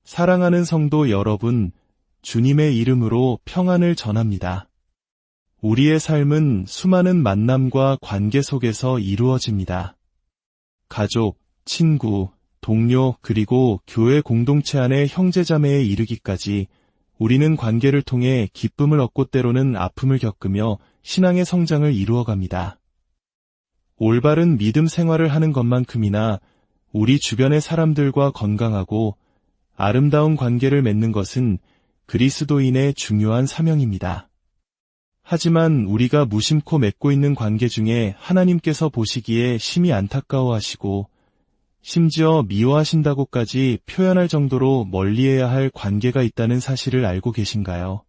사랑하는 성도 여러분, 주님의 이름으로 평안을 전합니다. 우리의 삶은 수많은 만남과 관계 속에서 이루어집니다. 가족, 친구, 동료, 그리고 교회 공동체 안의 형제자매에 이르기까지 우리는 관계를 통해 기쁨을 얻고 때로는 아픔을 겪으며 신앙의 성장을 이루어갑니다. 올바른 믿음 생활을 하는 것만큼이나 우리 주변의 사람들과 건강하고 아름다운 관계를 맺는 것은 그리스도인의 중요한 사명입니다. 하지만 우리가 무심코 맺고 있는 관계 중에 하나님께서 보시기에 심히 안타까워하시고 심지어 미워하신다고까지 표현할 정도로 멀리해야 할 관계가 있다는 사실을 알고 계신가요?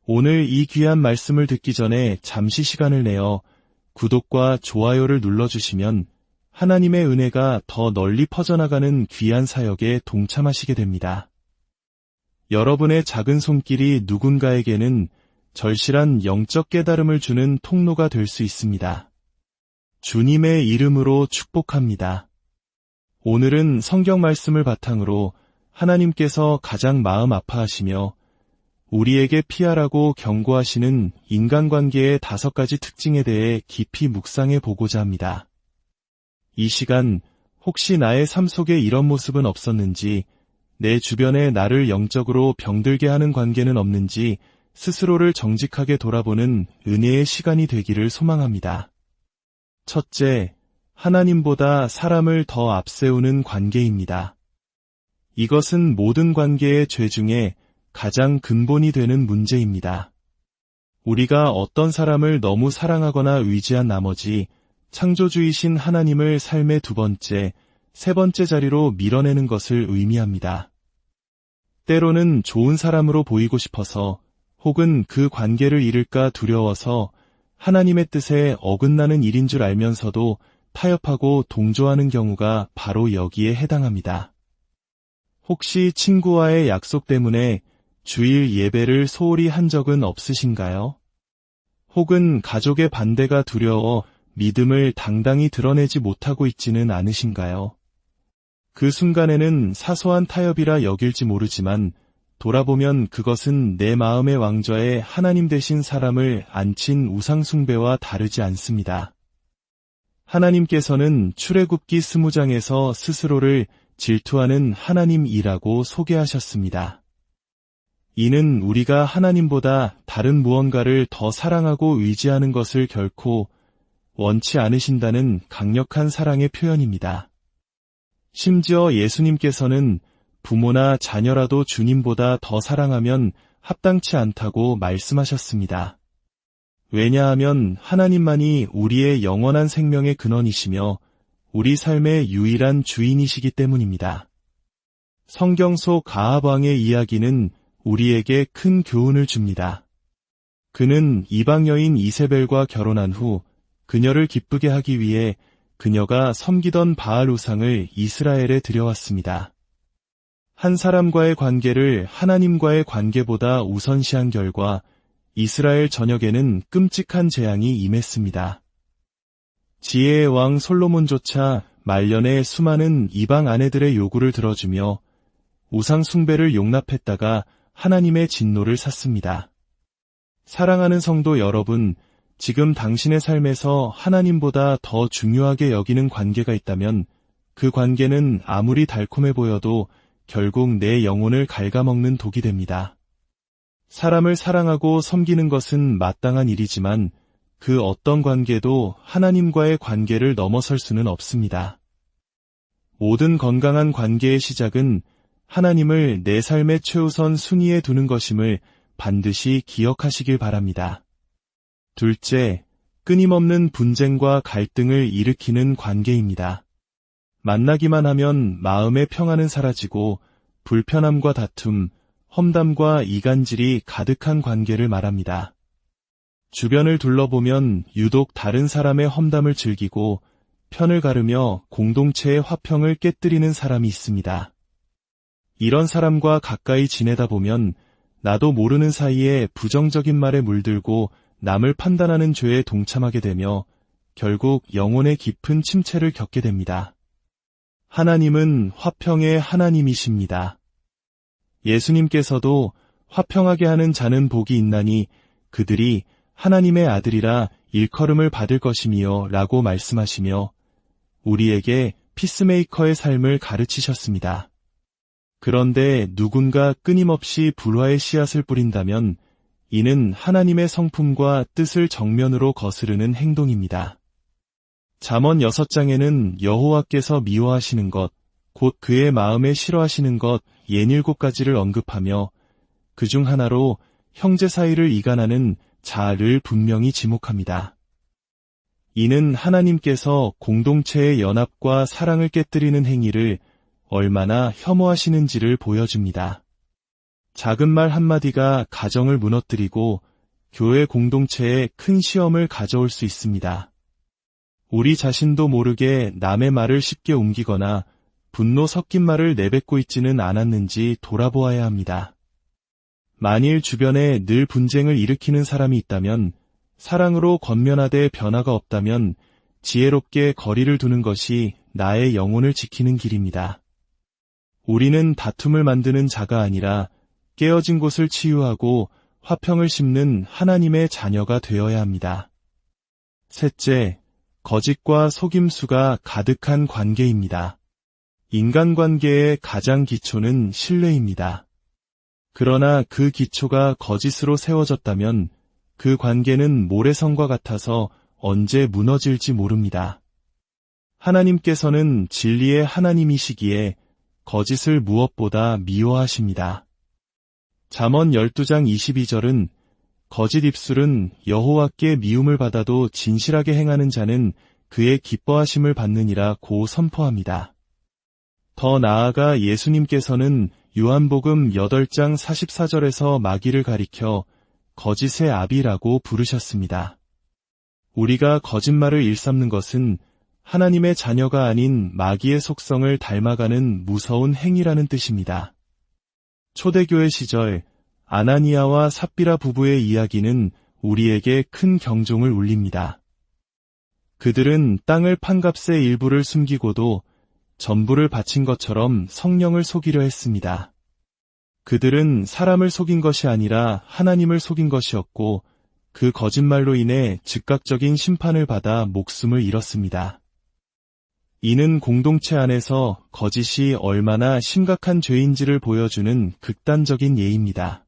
오늘 이 귀한 말씀을 듣기 전에 잠시 시간을 내어 구독과 좋아요를 눌러주시면 하나님의 은혜가 더 널리 퍼져나가는 귀한 사역에 동참하시게 됩니다. 여러분의 작은 손길이 누군가에게는 절실한 영적 깨달음을 주는 통로가 될 수 있습니다. 주님의 이름으로 축복합니다. 오늘은 성경 말씀을 바탕으로 하나님께서 가장 마음 아파하시며 우리에게 피하라고 경고하시는 인간관계의 5가지 특징에 대해 깊이 묵상해 보고자 합니다. 이 시간 혹시 나의 삶 속에 이런 모습은 없었는지, 내 주변에 나를 영적으로 병들게 하는 관계는 없는지 스스로를 정직하게 돌아보는 은혜의 시간이 되기를 소망합니다. 첫째, 하나님보다 사람을 더 앞세우는 관계입니다. 이것은 모든 관계의 죄 중에 가장 근본이 되는 문제입니다. 우리가 어떤 사람을 너무 사랑하거나 의지한 나머지 창조주이신 하나님을 삶의 2번째, 3번째 자리로 밀어내는 것을 의미합니다. 때로는 좋은 사람으로 보이고 싶어서 혹은 그 관계를 잃을까 두려워서 하나님의 뜻에 어긋나는 일인 줄 알면서도 타협하고 동조하는 경우가 바로 여기에 해당합니다. 혹시 친구와의 약속 때문에 주일 예배를 소홀히 한 적은 없으신가요? 혹은 가족의 반대가 두려워 믿음을 당당히 드러내지 못하고 있지는 않으신가요? 그 순간에는 사소한 타협이라 여길지 모르지만 돌아보면 그것은 내 마음의 왕좌에 하나님 되신 사람을 앉힌 우상숭배와 다르지 않습니다. 하나님께서는 출애굽기 20장에서 스스로를 질투하는 하나님이라고 소개하셨습니다. 이는 우리가 하나님보다 다른 무언가를 더 사랑하고 의지하는 것을 결코 원치 않으신다는 강력한 사랑의 표현입니다. 심지어 예수님께서는 부모나 자녀라도 주님보다 더 사랑하면 합당치 않다고 말씀하셨습니다. 왜냐하면 하나님만이 우리의 영원한 생명의 근원이시며 우리 삶의 유일한 주인이시기 때문입니다. 성경 속 아합 왕의 이야기는 우리에게 큰 교훈을 줍니다. 그는 이방 여인 이세벨과 결혼한 후 그녀를 기쁘게 하기 위해 그녀가 섬기던 바알 우상을 이스라엘에 들여왔습니다. 한 사람과의 관계를 하나님과의 관계보다 우선시한 결과 이스라엘 전역에는 끔찍한 재앙이 임했습니다. 지혜의 왕 솔로몬조차 말년에 수많은 이방 아내들의 요구를 들어주며 우상 숭배를 용납했다가 하나님의 진노를 샀습니다. 사랑하는 성도 여러분, 지금 당신의 삶에서 하나님보다 더 중요하게 여기는 관계가 있다면 그 관계는 아무리 달콤해 보여도 결국 내 영혼을 갉아먹는 독이 됩니다. 사람을 사랑하고 섬기는 것은 마땅한 일이지만 그 어떤 관계도 하나님과의 관계를 넘어설 수는 없습니다. 모든 건강한 관계의 시작은 하나님을 내 삶의 최우선 순위에 두는 것임을 반드시 기억하시길 바랍니다. 둘째, 끊임없는 분쟁과 갈등을 일으키는 관계입니다. 만나기만 하면 마음의 평안은 사라지고 불편함과 다툼, 험담과 이간질이 가득한 관계를 말합니다. 주변을 둘러보면 유독 다른 사람의 험담을 즐기고 편을 가르며 공동체의 화평을 깨뜨리는 사람이 있습니다. 이런 사람과 가까이 지내다 보면 나도 모르는 사이에 부정적인 말에 물들고 남을 판단하는 죄에 동참하게 되며 결국 영혼의 깊은 침체를 겪게 됩니다. 하나님은 화평의 하나님이십니다. 예수님께서도 화평하게 하는 자는 복이 있나니 그들이 하나님의 아들이라 일컬음을 받을 것이미요 라고 말씀하시며 우리에게 피스메이커의 삶을 가르치셨습니다. 그런데 누군가 끊임없이 불화의 씨앗을 뿌린다면 이는 하나님의 성품과 뜻을 정면으로 거스르는 행동입니다. 잠언 6장에는 여호와께서 미워하시는 것, 곧 그의 마음에 싫어하시는 것 67가지를 언급하며 그중 하나로 형제 사이를 이간하는 자아를 분명히 지목합니다. 이는 하나님께서 공동체의 연합과 사랑을 깨뜨리는 행위를 얼마나 혐오하시는지를 보여줍니다. 작은 말 한마디가 가정을 무너뜨리고 교회 공동체에 큰 시험을 가져올 수 있습니다. 우리 자신도 모르게 남의 말을 쉽게 옮기거나 분노 섞인 말을 내뱉고 있지는 않았는지 돌아보아야 합니다. 만일 주변에 늘 분쟁을 일으키는 사람이 있다면, 사랑으로 권면하되 변화가 없다면 지혜롭게 거리를 두는 것이 나의 영혼을 지키는 길입니다. 우리는 다툼을 만드는 자가 아니라 깨어진 곳을 치유하고 화평을 심는 하나님의 자녀가 되어야 합니다. 셋째, 거짓과 속임수가 가득한 관계입니다. 인간관계의 가장 기초는 신뢰입니다. 그러나 그 기초가 거짓으로 세워졌다면 그 관계는 모래성과 같아서 언제 무너질지 모릅니다. 하나님께서는 진리의 하나님이시기에 거짓을 무엇보다 미워하십니다. 잠언 12장 22절은 거짓 입술은 여호와께 미움을 받아도 진실하게 행하는 자는 그의 기뻐하심을 받느니라 고 선포합니다. 더 나아가 예수님께서는 요한복음 8장 44절에서 마귀를 가리켜 거짓의 아비라고 부르셨습니다. 우리가 거짓말을 일삼는 것은 하나님의 자녀가 아닌 마귀의 속성을 닮아가는 무서운 행위라는 뜻입니다. 초대교회 시절 아나니아와 삽비라 부부의 이야기는 우리에게 큰 경종을 울립니다. 그들은 땅을 판 값의 일부를 숨기고도 전부를 바친 것처럼 성령을 속이려 했습니다. 그들은 사람을 속인 것이 아니라 하나님을 속인 것이었고 그 거짓말로 인해 즉각적인 심판을 받아 목숨을 잃었습니다. 이는 공동체 안에서 거짓이 얼마나 심각한 죄인지를 보여주는 극단적인 예입니다.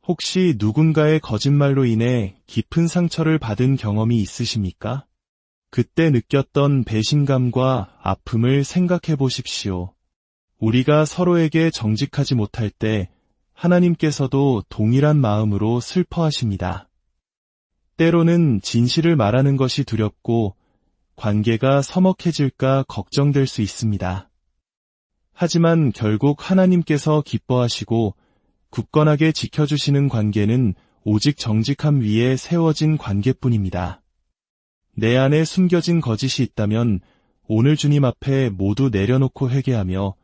혹시 누군가의 거짓말로 인해 깊은 상처를 받은 경험이 있으십니까? 그때 느꼈던 배신감과 아픔을 생각해 보십시오. 우리가 서로에게 정직하지 못할 때 하나님께서도 동일한 마음으로 슬퍼하십니다. 때로는 진실을 말하는 것이 두렵고 관계가 서먹해질까 걱정될 수 있습니다. 하지만 결국 하나님께서 기뻐하시고 굳건하게 지켜주시는 관계는 오직 정직함 위에 세워진 관계뿐입니다. 내 안에 숨겨진 거짓이 있다면 오늘 주님 앞에 모두 내려놓고 회개하며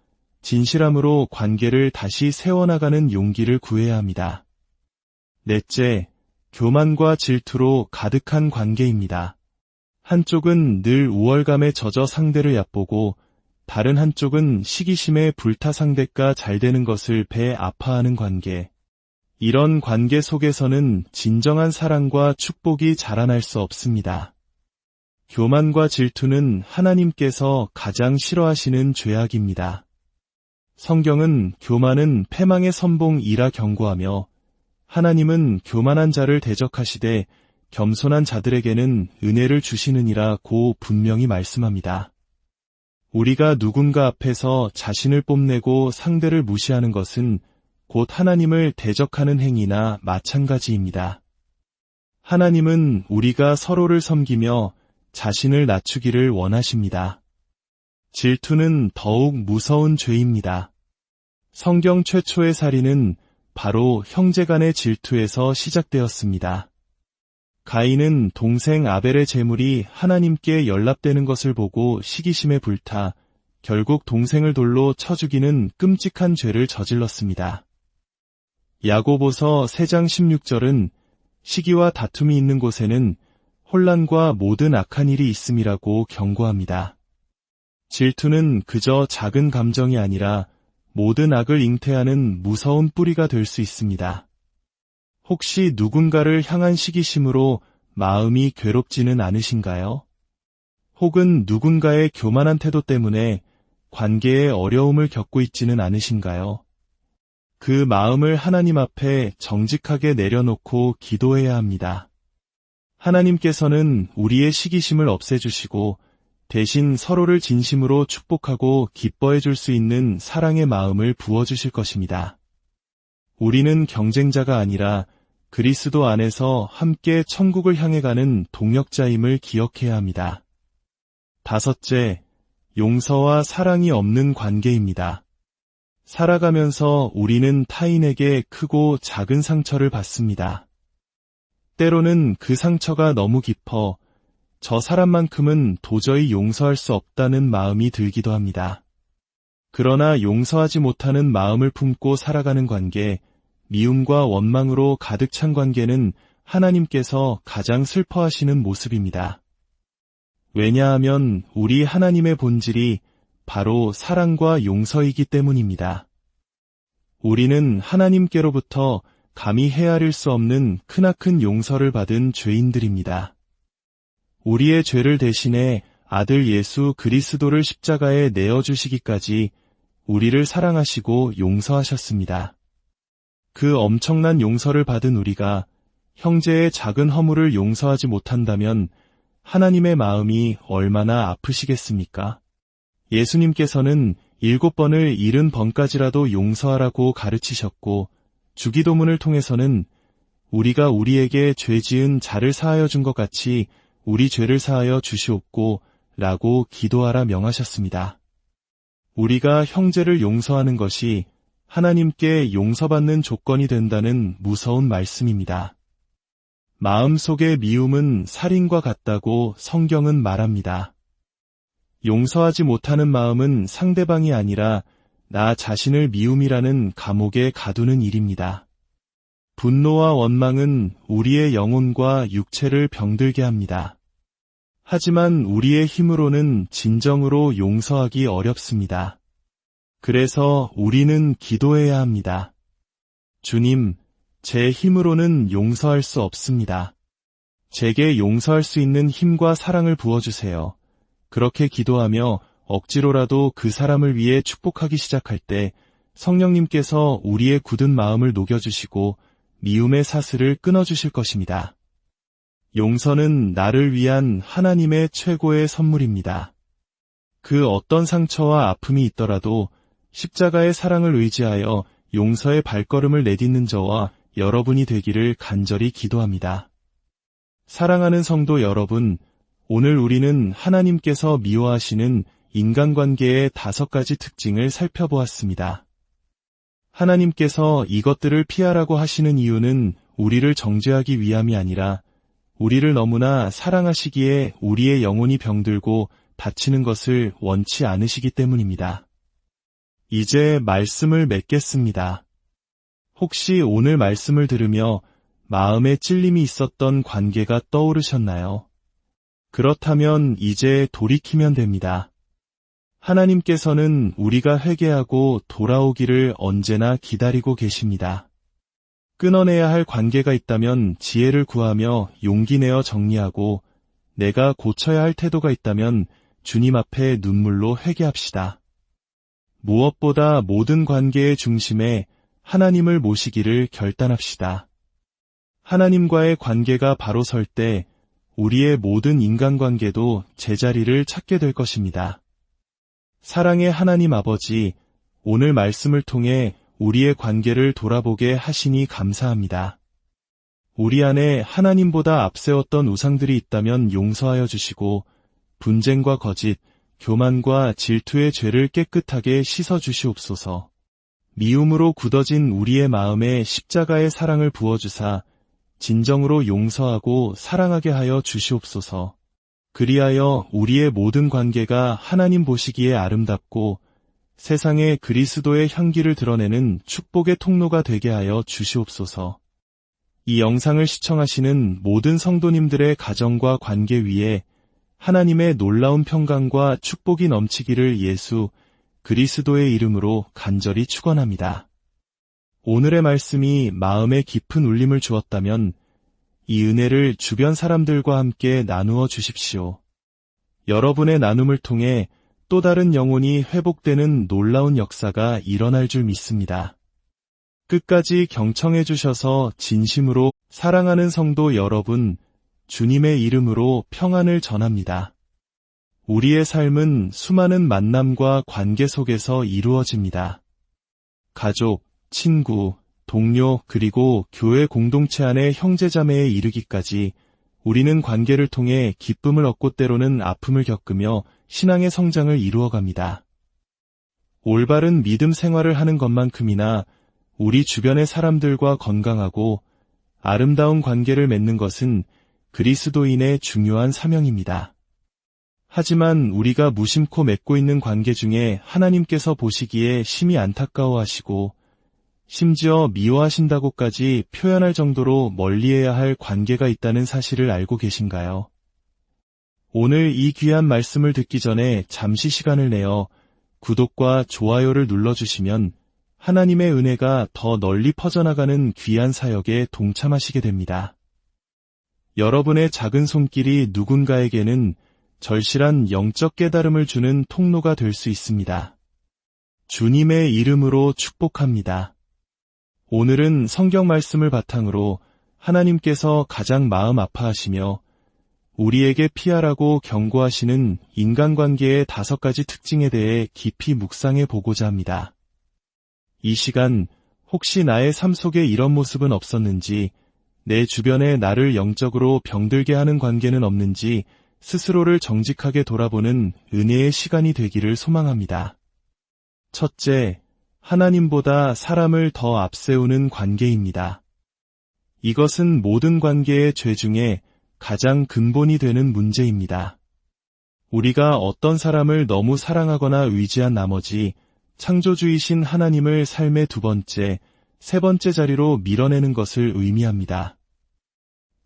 진실함으로 관계를 다시 세워나가는 용기를 구해야 합니다. 넷째, 교만과 질투로 가득한 관계입니다. 한쪽은 늘 우월감에 젖어 상대를 얕보고 다른 한쪽은 시기심에 불타 상대가 잘 되는 것을 배 아파하는 관계. 이런 관계 속에서는 진정한 사랑과 축복이 자라날 수 없습니다. 교만과 질투는 하나님께서 가장 싫어하시는 죄악입니다. 성경은 교만은 패망의 선봉이라 경고하며 하나님은 교만한 자를 대적하시되 겸손한 자들에게는 은혜를 주시느니라 고 분명히 말씀합니다. 우리가 누군가 앞에서 자신을 뽐내고 상대를 무시하는 것은 곧 하나님을 대적하는 행위나 마찬가지입니다. 하나님은 우리가 서로를 섬기며 자신을 낮추기를 원하십니다. 질투는 더욱 무서운 죄입니다. 성경 최초의 살인은 바로 형제간의 질투에서 시작되었습니다. 가인은 동생 아벨의 제물이 하나님께 연락되는 것을 보고 시기심에 불타 결국 동생을 돌로 쳐 죽이는 끔찍한 죄를 저질렀습니다. 야고보서 3장 16절은 시기와 다툼이 있는 곳에는 혼란과 모든 악한 일이 있음이라고 경고합니다. 질투는 그저 작은 감정이 아니라 모든 악을 잉태하는 무서운 뿌리가 될 수 있습니다. 혹시 누군가를 향한 시기심으로 마음이 괴롭지는 않으신가요? 혹은 누군가의 교만한 태도 때문에 관계에 어려움을 겪고 있지는 않으신가요? 그 마음을 하나님 앞에 정직하게 내려놓고 기도해야 합니다. 하나님께서는 우리의 시기심을 없애주시고 대신 서로를 진심으로 축복하고 기뻐해 줄 수 있는 사랑의 마음을 부어주실 것입니다. 우리는 경쟁자가 아니라 그리스도 안에서 함께 천국을 향해 가는 동역자임을 기억해야 합니다. 다섯째, 용서와 사랑이 없는 관계입니다. 살아가면서 우리는 타인에게 크고 작은 상처를 받습니다. 때로는 그 상처가 너무 깊어 저 사람만큼은 도저히 용서할 수 없다는 마음이 들기도 합니다. 그러나 용서하지 못하는 마음을 품고 살아가는 관계, 미움과 원망으로 가득 찬 관계는 하나님께서 가장 슬퍼하시는 모습입니다. 왜냐하면 우리 하나님의 본질이 바로 사랑과 용서이기 때문입니다. 우리는 하나님께로부터 감히 헤아릴 수 없는 크나큰 용서를 받은 죄인들입니다. 우리의 죄를 대신해 아들 예수 그리스도를 십자가에 내어주시기까지 우리를 사랑하시고 용서하셨습니다. 그 엄청난 용서를 받은 우리가 형제의 작은 허물을 용서하지 못한다면 하나님의 마음이 얼마나 아프시겠습니까? 예수님께서는 7번을 70번까지라도 용서하라고 가르치셨고 주기도문을 통해서는 우리가 우리에게 죄 지은 자를 사하여 준 것 같이 우리 죄를 사하여 주시옵고 라고 기도하라 명하셨습니다. 우리가 형제를 용서하는 것이 하나님께 용서받는 조건이 된다는 무서운 말씀입니다. 마음속의 미움은 살인과 같다고 성경은 말합니다. 용서하지 못하는 마음은 상대방이 아니라 나 자신을 미움이라는 감옥에 가두는 일입니다. 분노와 원망은 우리의 영혼과 육체를 병들게 합니다. 하지만 우리의 힘으로는 진정으로 용서하기 어렵습니다. 그래서 우리는 기도해야 합니다. 주님, 제 힘으로는 용서할 수 없습니다. 제게 용서할 수 있는 힘과 사랑을 부어주세요. 그렇게 기도하며 억지로라도 그 사람을 위해 축복하기 시작할 때 성령님께서 우리의 굳은 마음을 녹여주시고 미움의 사슬을 끊어주실 것입니다. 용서는 나를 위한 하나님의 최고의 선물입니다. 그 어떤 상처와 아픔이 있더라도 십자가의 사랑을 의지하여 용서의 발걸음을 내딛는 저와 여러분이 되기를 간절히 기도합니다. 사랑하는 성도 여러분, 오늘 우리는 하나님께서 미워하시는 인간관계의 5가지 특징을 살펴보았습니다. 하나님께서 이것들을 피하라고 하시는 이유는 우리를 정죄하기 위함이 아니라 우리를 너무나 사랑하시기에 우리의 영혼이 병들고 다치는 것을 원치 않으시기 때문입니다. 이제 말씀을 맺겠습니다. 혹시 오늘 말씀을 들으며 마음에 찔림이 있었던 관계가 떠오르셨나요? 그렇다면 이제 돌이키면 됩니다. 하나님께서는 우리가 회개하고 돌아오기를 언제나 기다리고 계십니다. 끊어내야 할 관계가 있다면 지혜를 구하며 용기 내어 정리하고 내가 고쳐야 할 태도가 있다면 주님 앞에 눈물로 회개합시다. 무엇보다 모든 관계의 중심에 하나님을 모시기를 결단합시다. 하나님과의 관계가 바로 설 때 우리의 모든 인간관계도 제자리를 찾게 될 것입니다. 사랑의 하나님 아버지, 오늘 말씀을 통해 우리의 관계를 돌아보게 하시니 감사합니다. 우리 안에 하나님보다 앞세웠던 우상들이 있다면 용서하여 주시고 분쟁과 거짓, 교만과 질투의 죄를 깨끗하게 씻어 주시옵소서. 미움으로 굳어진 우리의 마음에 십자가의 사랑을 부어주사 진정으로 용서하고 사랑하게 하여 주시옵소서. 그리하여 우리의 모든 관계가 하나님 보시기에 아름답고 세상에 그리스도의 향기를 드러내는 축복의 통로가 되게 하여 주시옵소서. 이 영상을 시청하시는 모든 성도님들의 가정과 관계 위에 하나님의 놀라운 평강과 축복이 넘치기를 예수 그리스도의 이름으로 간절히 축원합니다. 오늘의 말씀이 마음에 깊은 울림을 주었다면 이 은혜를 주변 사람들과 함께 나누어 주십시오. 여러분의 나눔을 통해 또 다른 영혼이 회복되는 놀라운 역사가 일어날 줄 믿습니다. 끝까지 경청해 주셔서 진심으로 사랑하는 성도 여러분, 주님의 이름으로 평안을 전합니다. 우리의 삶은 수많은 만남과 관계 속에서 이루어집니다. 가족, 친구, 동료, 그리고 교회 공동체 안의 형제자매에 이르기까지 우리는 관계를 통해 기쁨을 얻고 때로는 아픔을 겪으며 신앙의 성장을 이루어갑니다. 올바른 믿음 생활을 하는 것만큼이나 우리 주변의 사람들과 건강하고 아름다운 관계를 맺는 것은 그리스도인의 중요한 사명입니다. 하지만 우리가 무심코 맺고 있는 관계 중에 하나님께서 보시기에 심히 안타까워하시고 심지어 미워하신다고까지 표현할 정도로 멀리해야 할 관계가 있다는 사실을 알고 계신가요? 오늘 이 귀한 말씀을 듣기 전에 잠시 시간을 내어 구독과 좋아요를 눌러주시면 하나님의 은혜가 더 널리 퍼져나가는 귀한 사역에 동참하시게 됩니다. 여러분의 작은 손길이 누군가에게는 절실한 영적 깨달음을 주는 통로가 될 수 있습니다. 주님의 이름으로 축복합니다. 오늘은 성경 말씀을 바탕으로 하나님께서 가장 마음 아파하시며 우리에게 피하라고 경고하시는 인간관계의 5가지 특징에 대해 깊이 묵상해 보고자 합니다. 이 시간 혹시 나의 삶 속에 이런 모습은 없었는지, 내 주변에 나를 영적으로 병들게 하는 관계는 없는지 스스로를 정직하게 돌아보는 은혜의 시간이 되기를 소망합니다. 첫째, 하나님보다 사람을 더 앞세우는 관계입니다. 이것은 모든 관계의 죄 중에 가장 근본이 되는 문제입니다. 우리가 어떤 사람을 너무 사랑하거나 의지한 나머지 창조주이신 하나님을 삶의 2번째, 3번째 자리로 밀어내는 것을 의미합니다.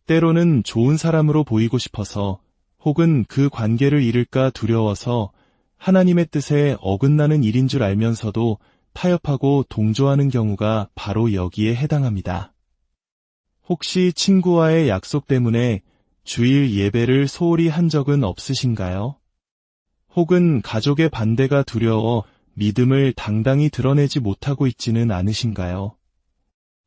때로는 좋은 사람으로 보이고 싶어서 혹은 그 관계를 잃을까 두려워서 하나님의 뜻에 어긋나는 일인 줄 알면서도 타협하고 동조하는 경우가 바로 여기에 해당합니다. 혹시 친구와의 약속 때문에 주일 예배를 소홀히 한 적은 없으신가요? 혹은 가족의 반대가 두려워 믿음을 당당히 드러내지 못하고 있지는 않으신가요?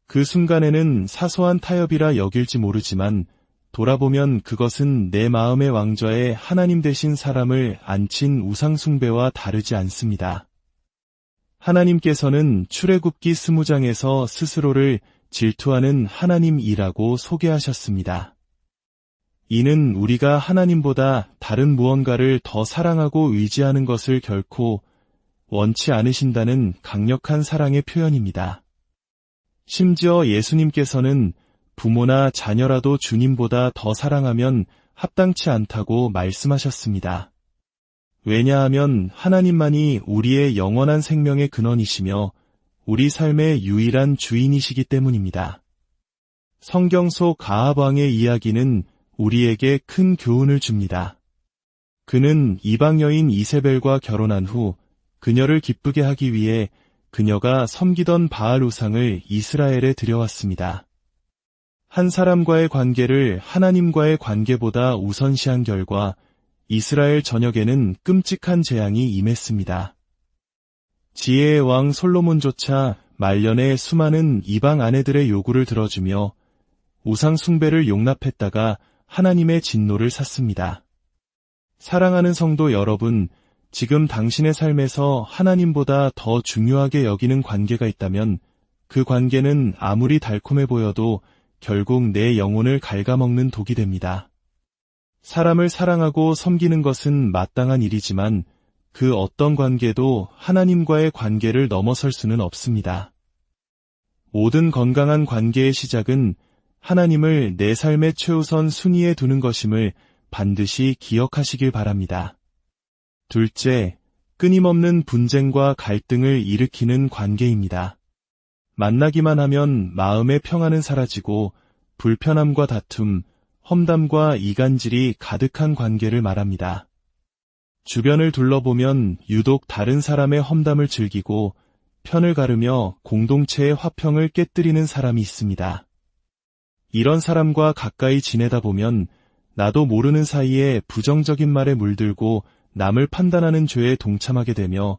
그 순간에는 사소한 타협이라 여길지 모르지만 돌아보면 그것은 내 마음의 왕좌에 하나님 되신 사람을 앉힌 우상숭배와 다르지 않습니다. 하나님께서는 출애굽기 20장에서 스스로를 질투하는 하나님이라고 소개하셨습니다. 이는 우리가 하나님보다 다른 무언가를 더 사랑하고 의지하는 것을 결코 원치 않으신다는 강력한 사랑의 표현입니다. 심지어 예수님께서는 부모나 자녀라도 주님보다 더 사랑하면 합당치 않다고 말씀하셨습니다. 왜냐하면 하나님만이 우리의 영원한 생명의 근원이시며 우리 삶의 유일한 주인이시기 때문입니다. 성경 속 아합 왕의 이야기는 우리에게 큰 교훈을 줍니다. 그는 이방 여인 이세벨과 결혼한 후 그녀를 기쁘게 하기 위해 그녀가 섬기던 바알 우상을 이스라엘에 들여왔습니다. 한 사람과의 관계를 하나님과의 관계보다 우선시한 결과 이스라엘 전역에는 끔찍한 재앙이 임했습니다. 지혜의 왕 솔로몬조차 말년에 수많은 이방 아내들의 요구를 들어주며 우상 숭배를 용납했다가 하나님의 진노를 샀습니다. 사랑하는 성도 여러분, 지금 당신의 삶에서 하나님보다 더 중요하게 여기는 관계가 있다면 그 관계는 아무리 달콤해 보여도 결국 내 영혼을 갉아먹는 독이 됩니다. 사람을 사랑하고 섬기는 것은 마땅한 일이지만 그 어떤 관계도 하나님과의 관계를 넘어설 수는 없습니다. 모든 건강한 관계의 시작은 하나님을 내 삶의 최우선 순위에 두는 것임을 반드시 기억하시길 바랍니다. 둘째, 끊임없는 분쟁과 갈등을 일으키는 관계입니다. 만나기만 하면 마음의 평안은 사라지고 불편함과 다툼, 험담과 이간질이 가득한 관계를 말합니다. 주변을 둘러보면 유독 다른 사람의 험담을 즐기고 편을 가르며 공동체의 화평을 깨뜨리는 사람이 있습니다. 이런 사람과 가까이 지내다 보면 나도 모르는 사이에 부정적인 말에 물들고 남을 판단하는 죄에 동참하게 되며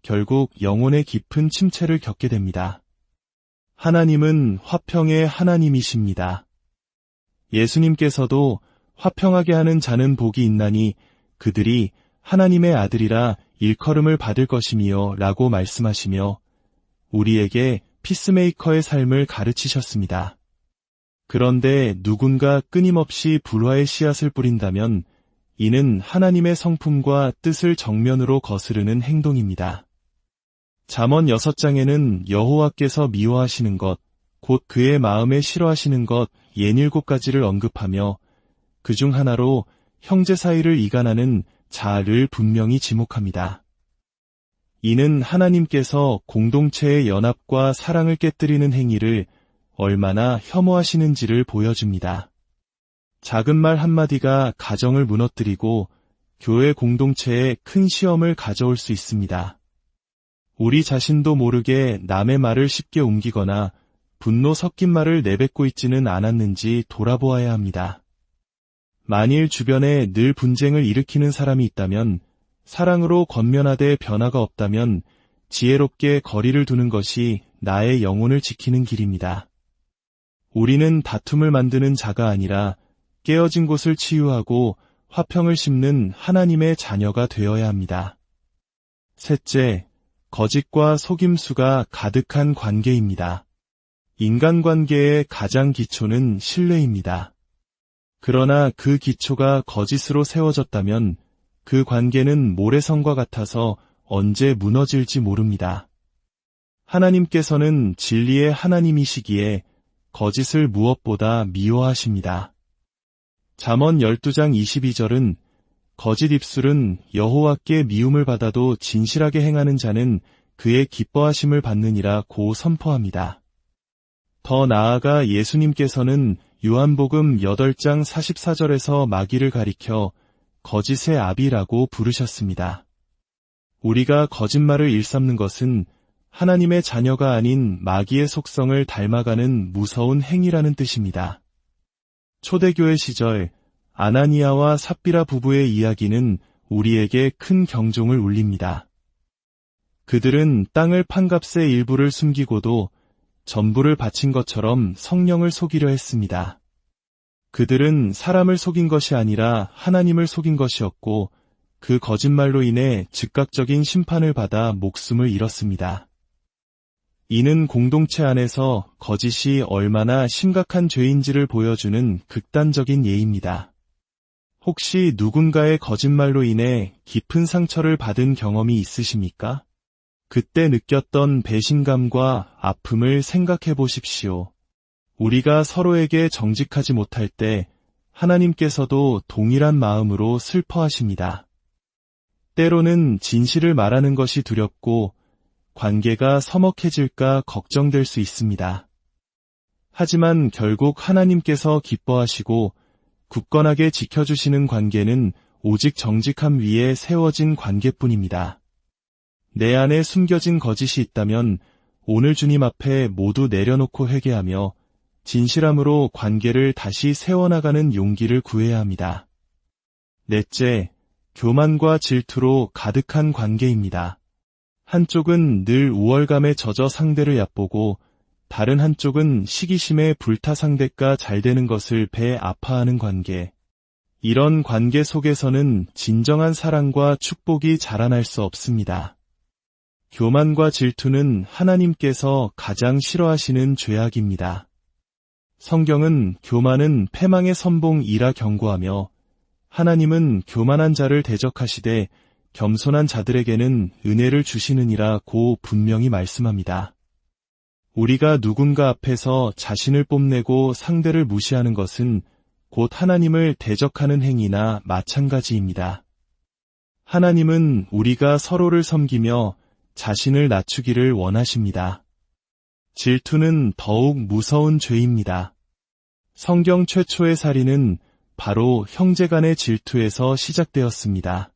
결국 영혼의 깊은 침체를 겪게 됩니다. 하나님은 화평의 하나님이십니다. 예수님께서도 화평하게 하는 자는 복이 있나니 그들이 하나님의 아들이라 일컬음을 받을 것이미요 라고 말씀하시며 우리에게 피스메이커의 삶을 가르치셨습니다. 그런데 누군가 끊임없이 불화의 씨앗을 뿌린다면 이는 하나님의 성품과 뜻을 정면으로 거스르는 행동입니다. 잠언 6장에는 여호와께서 미워하시는 것, 곧 그의 마음에 싫어하시는 것 67가지를 언급하며 그중 하나로 형제 사이를 이간하는 자아를 분명히 지목합니다. 이는 하나님께서 공동체의 연합과 사랑을 깨뜨리는 행위를 얼마나 혐오하시는지를 보여줍니다. 작은 말 한마디가 가정을 무너뜨리고 교회 공동체에 큰 시험을 가져올 수 있습니다. 우리 자신도 모르게 남의 말을 쉽게 옮기거나 분노 섞인 말을 내뱉고 있지는 않았는지 돌아보아야 합니다. 만일 주변에 늘 분쟁을 일으키는 사람이 있다면 사랑으로 권면하되 변화가 없다면 지혜롭게 거리를 두는 것이 나의 영혼을 지키는 길입니다. 우리는 다툼을 만드는 자가 아니라 깨어진 곳을 치유하고 화평을 심는 하나님의 자녀가 되어야 합니다. 셋째, 거짓과 속임수가 가득한 관계입니다. 인간관계의 가장 기초는 신뢰입니다. 그러나 그 기초가 거짓으로 세워졌다면 그 관계는 모래성과 같아서 언제 무너질지 모릅니다. 하나님께서는 진리의 하나님이시기에 거짓을 무엇보다 미워하십니다. 잠언 12장 22절은 거짓 입술은 여호와께 미움을 받아도 진실하게 행하는 자는 그의 기뻐하심을 받느니라 고 선포합니다. 더 나아가 예수님께서는 요한복음 8장 44절에서 마귀를 가리켜 거짓의 아비라고 부르셨습니다. 우리가 거짓말을 일삼는 것은 하나님의 자녀가 아닌 마귀의 속성을 닮아가는 무서운 행위라는 뜻입니다. 초대교회 시절 아나니아와 삽비라 부부의 이야기는 우리에게 큰 경종을 울립니다. 그들은 땅을 판 값의 일부를 숨기고도 전부를 바친 것처럼 성령을 속이려 했습니다. 그들은 사람을 속인 것이 아니라 하나님을 속인 것이었고 그 거짓말로 인해 즉각적인 심판을 받아 목숨을 잃었습니다. 이는 공동체 안에서 거짓이 얼마나 심각한 죄인지를 보여주는 극단적인 예입니다. 혹시 누군가의 거짓말로 인해 깊은 상처를 받은 경험이 있으십니까? 그때 느꼈던 배신감과 아픔을 생각해 보십시오. 우리가 서로에게 정직하지 못할 때 하나님께서도 동일한 마음으로 슬퍼하십니다. 때로는 진실을 말하는 것이 두렵고 관계가 서먹해질까 걱정될 수 있습니다. 하지만 결국 하나님께서 기뻐하시고 굳건하게 지켜주시는 관계는 오직 정직함 위에 세워진 관계뿐입니다. 내 안에 숨겨진 거짓이 있다면 오늘 주님 앞에 모두 내려놓고 회개하며 진실함으로 관계를 다시 세워나가는 용기를 구해야 합니다. 넷째, 교만과 질투로 가득한 관계입니다. 한쪽은 늘 우월감에 젖어 상대를 얕보고 다른 한쪽은 시기심에 불타 상대가 잘 되는 것을 배 아파하는 관계. 이런 관계 속에서는 진정한 사랑과 축복이 자라날 수 없습니다. 교만과 질투는 하나님께서 가장 싫어하시는 죄악입니다. 성경은 교만은 패망의 선봉이라 경고하며 하나님은 교만한 자를 대적하시되 겸손한 자들에게는 은혜를 주시느니라 고 분명히 말씀합니다. 우리가 누군가 앞에서 자신을 뽐내고 상대를 무시하는 것은 곧 하나님을 대적하는 행위나 마찬가지입니다. 하나님은 우리가 서로를 섬기며 자신을 낮추기를 원하십니다. 질투는 더욱 무서운 죄입니다. 성경 최초의 살인은 바로 형제간의 질투에서 시작되었습니다.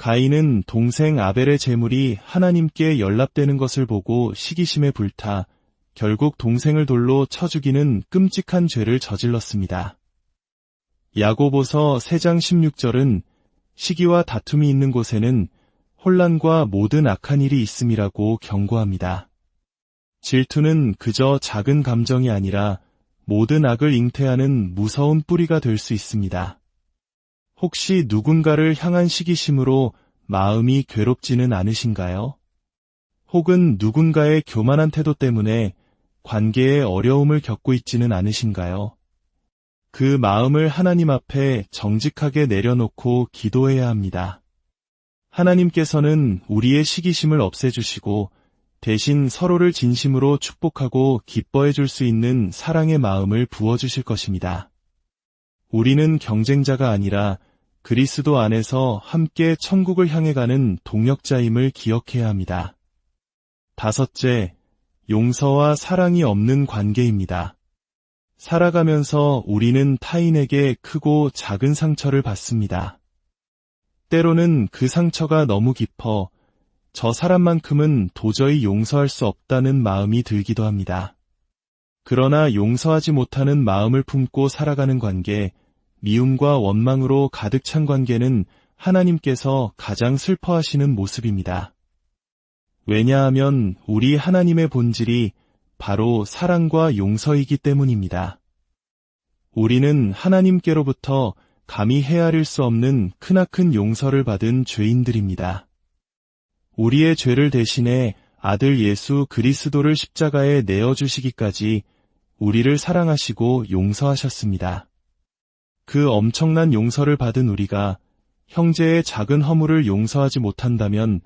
가인은 동생 아벨의 제물이 하나님께 연락되는 것을 보고 시기심에 불타 결국 동생을 돌로 쳐 죽이는 끔찍한 죄를 저질렀습니다. 야고보서 3장 16절은 시기와 다툼이 있는 곳에는 혼란과 모든 악한 일이 있음이라고 경고합니다. 질투는 그저 작은 감정이 아니라 모든 악을 잉태하는 무서운 뿌리가 될 수 있습니다. 혹시 누군가를 향한 시기심으로 마음이 괴롭지는 않으신가요? 혹은 누군가의 교만한 태도 때문에 관계에 어려움을 겪고 있지는 않으신가요? 그 마음을 하나님 앞에 정직하게 내려놓고 기도해야 합니다. 하나님께서는 우리의 시기심을 없애주시고 대신 서로를 진심으로 축복하고 기뻐해 줄 수 있는 사랑의 마음을 부어주실 것입니다. 우리는 경쟁자가 아니라 그리스도 안에서 함께 천국을 향해 가는 동역자임을 기억해야 합니다. 5째, 용서와 사랑이 없는 관계입니다. 살아가면서 우리는 타인에게 크고 작은 상처를 받습니다. 때로는 그 상처가 너무 깊어 저 사람만큼은 도저히 용서할 수 없다는 마음이 들기도 합니다. 그러나 용서하지 못하는 마음을 품고 살아가는 관계, 미움과 원망으로 가득 찬 관계는 하나님께서 가장 슬퍼하시는 모습입니다. 왜냐하면 우리 하나님의 본질이 바로 사랑과 용서이기 때문입니다. 우리는 하나님께로부터 감히 헤아릴 수 없는 크나큰 용서를 받은 죄인들입니다. 우리의 죄를 대신해 아들 예수 그리스도를 십자가에 내어주시기까지 우리를 사랑하시고 용서하셨습니다. 그 엄청난 용서를 받은 우리가 형제의 작은 허물을 용서하지 못한다면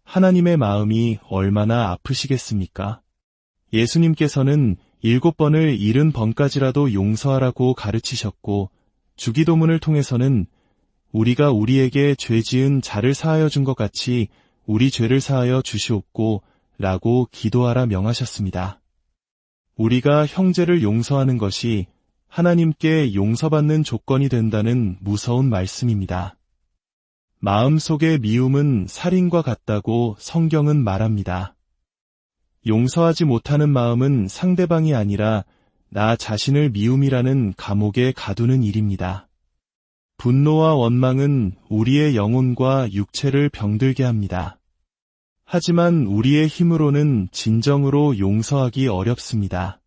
하나님의 마음이 얼마나 아프시겠습니까? 예수님께서는 7번을 70번까지라도 용서하라고 가르치셨고 주기도문을 통해서는 우리가 우리에게 죄 지은 자를 사하여 준 것 같이 우리 죄를 사하여 주시옵고 라고 기도하라 명하셨습니다. 우리가 형제를 용서하는 것이 하나님께 용서받는 조건이 된다는 무서운 말씀입니다. 마음속의 미움은 살인과 같다고 성경은 말합니다. 용서하지 못하는 마음은 상대방이 아니라 나 자신을 미움이라는 감옥에 가두는 일입니다. 분노와 원망은 우리의 영혼과 육체를 병들게 합니다. 하지만 우리의 힘으로는 진정으로 용서하기 어렵습니다.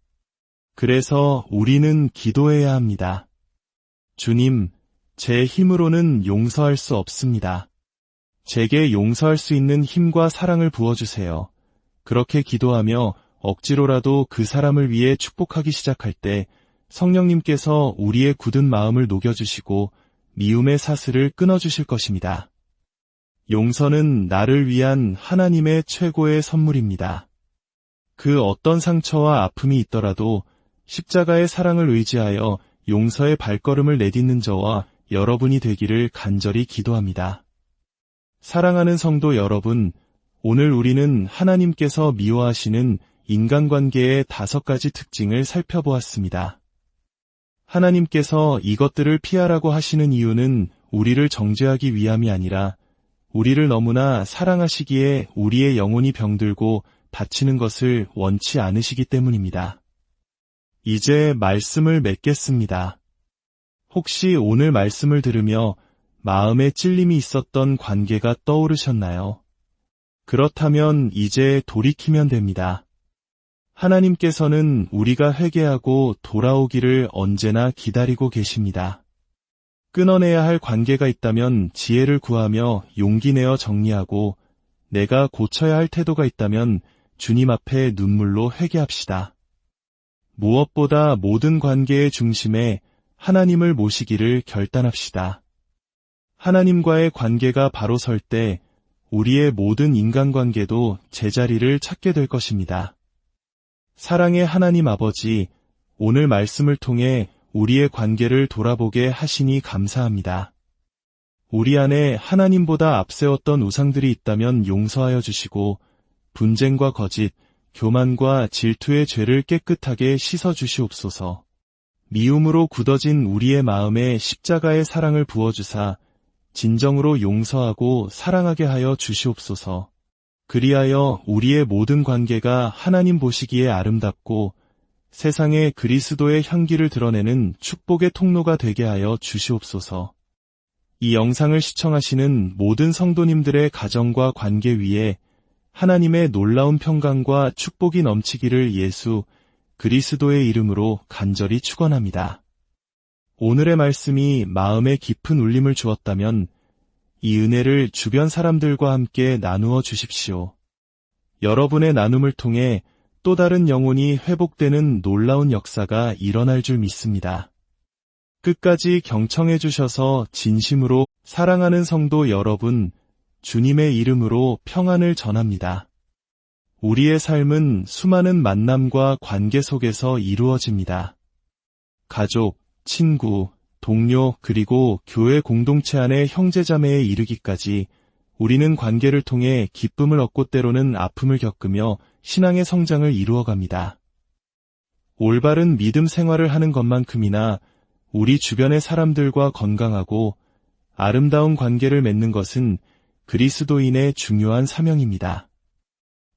그래서 우리는 기도해야 합니다. 주님, 제 힘으로는 용서할 수 없습니다. 제게 용서할 수 있는 힘과 사랑을 부어주세요. 그렇게 기도하며 억지로라도 그 사람을 위해 축복하기 시작할 때 성령님께서 우리의 굳은 마음을 녹여주시고 미움의 사슬을 끊어주실 것입니다. 용서는 나를 위한 하나님의 최고의 선물입니다. 그 어떤 상처와 아픔이 있더라도 십자가의 사랑을 의지하여 용서의 발걸음을 내딛는 저와 여러분이 되기를 간절히 기도합니다. 사랑하는 성도 여러분, 오늘 우리는 하나님께서 미워하시는 인간관계의 5가지 특징을 살펴보았습니다. 하나님께서 이것들을 피하라고 하시는 이유는 우리를 정죄하기 위함이 아니라 우리를 너무나 사랑하시기에 우리의 영혼이 병들고 다치는 것을 원치 않으시기 때문입니다. 이제 말씀을 맺겠습니다. 혹시 오늘 말씀을 들으며 마음에 찔림이 있었던 관계가 떠오르셨나요? 그렇다면 이제 돌이키면 됩니다. 하나님께서는 우리가 회개하고 돌아오기를 언제나 기다리고 계십니다. 끊어내야 할 관계가 있다면 지혜를 구하며 용기 내어 정리하고 내가 고쳐야 할 태도가 있다면 주님 앞에 눈물로 회개합시다. 무엇보다 모든 관계의 중심에 하나님을 모시기를 결단합시다. 하나님과의 관계가 바로 설 때 우리의 모든 인간관계도 제자리를 찾게 될 것입니다. 사랑의 하나님 아버지, 오늘 말씀을 통해 우리의 관계를 돌아보게 하시니 감사합니다. 우리 안에 하나님보다 앞세웠던 우상들이 있다면 용서하여 주시고 분쟁과 거짓, 교만과 질투의 죄를 깨끗하게 씻어 주시옵소서. 미움으로 굳어진 우리의 마음에 십자가의 사랑을 부어주사 진정으로 용서하고 사랑하게 하여 주시옵소서. 그리하여 우리의 모든 관계가 하나님 보시기에 아름답고 세상에 그리스도의 향기를 드러내는 축복의 통로가 되게 하여 주시옵소서. 이 영상을 시청하시는 모든 성도님들의 가정과 관계 위에 하나님의 놀라운 평강과 축복이 넘치기를 예수 그리스도의 이름으로 간절히 축원합니다. 오늘의 말씀이 마음에 깊은 울림을 주었다면 이 은혜를 주변 사람들과 함께 나누어 주십시오. 여러분의 나눔을 통해 또 다른 영혼이 회복되는 놀라운 역사가 일어날 줄 믿습니다. 끝까지 경청해 주셔서 진심으로 사랑하는 성도 여러분, 주님의 이름으로 평안을 전합니다. 우리의 삶은 수많은 만남과 관계 속에서 이루어집니다. 가족, 친구, 동료, 그리고 교회 공동체 안의 형제자매에 이르기까지 우리는 관계를 통해 기쁨을 얻고 때로는 아픔을 겪으며 신앙의 성장을 이루어갑니다. 올바른 믿음 생활을 하는 것만큼이나 우리 주변의 사람들과 건강하고 아름다운 관계를 맺는 것은 그리스도인의 중요한 사명입니다.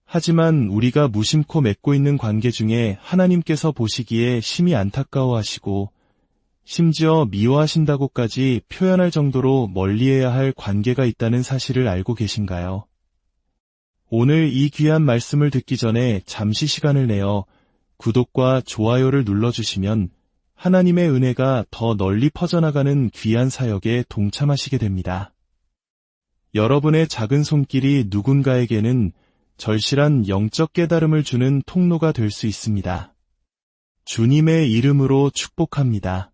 하지만 우리가 무심코 맺고 있는 관계 중에 하나님께서 보시기에 심히 안타까워하시고 심지어 미워하신다고까지 표현할 정도로 멀리해야 할 관계가 있다는 사실을 알고 계신가요? 오늘 이 귀한 말씀을 듣기 전에 잠시 시간을 내어 구독과 좋아요를 눌러주시면 하나님의 은혜가 더 널리 퍼져나가는 귀한 사역에 동참하시게 됩니다. 여러분의 작은 손길이 누군가에게는 절실한 영적 깨달음을 주는 통로가 될 수 있습니다. 주님의 이름으로 축복합니다.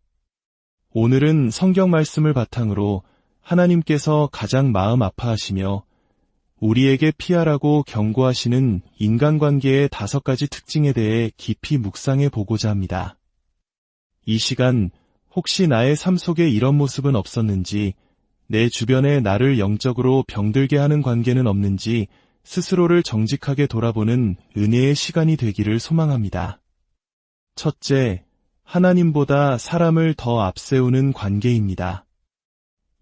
오늘은 성경 말씀을 바탕으로 하나님께서 가장 마음 아파하시며 우리에게 피하라고 경고하시는 인간관계의 5가지 특징에 대해 깊이 묵상해 보고자 합니다. 이 시간 혹시 나의 삶 속에 이런 모습은 없었는지, 내 주변에 나를 영적으로 병들게 하는 관계는 없는지 스스로를 정직하게 돌아보는 은혜의 시간이 되기를 소망합니다. 첫째, 하나님보다 사람을 더 앞세우는 관계입니다.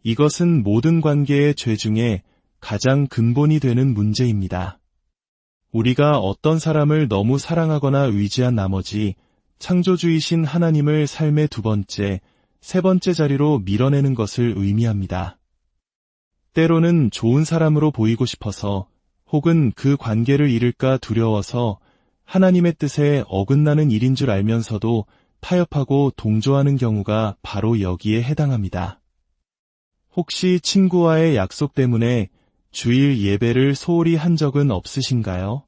이것은 모든 관계의 죄 중에 가장 근본이 되는 문제입니다. 우리가 어떤 사람을 너무 사랑하거나 의지한 나머지 창조주이신 하나님을 삶의 2번째, 3번째 자리로 밀어내는 것을 의미합니다. 때로는 좋은 사람으로 보이고 싶어서 혹은 그 관계를 잃을까 두려워서 하나님의 뜻에 어긋나는 일인 줄 알면서도 타협하고 동조하는 경우가 바로 여기에 해당합니다. 혹시 친구와의 약속 때문에 주일 예배를 소홀히 한 적은 없으신가요?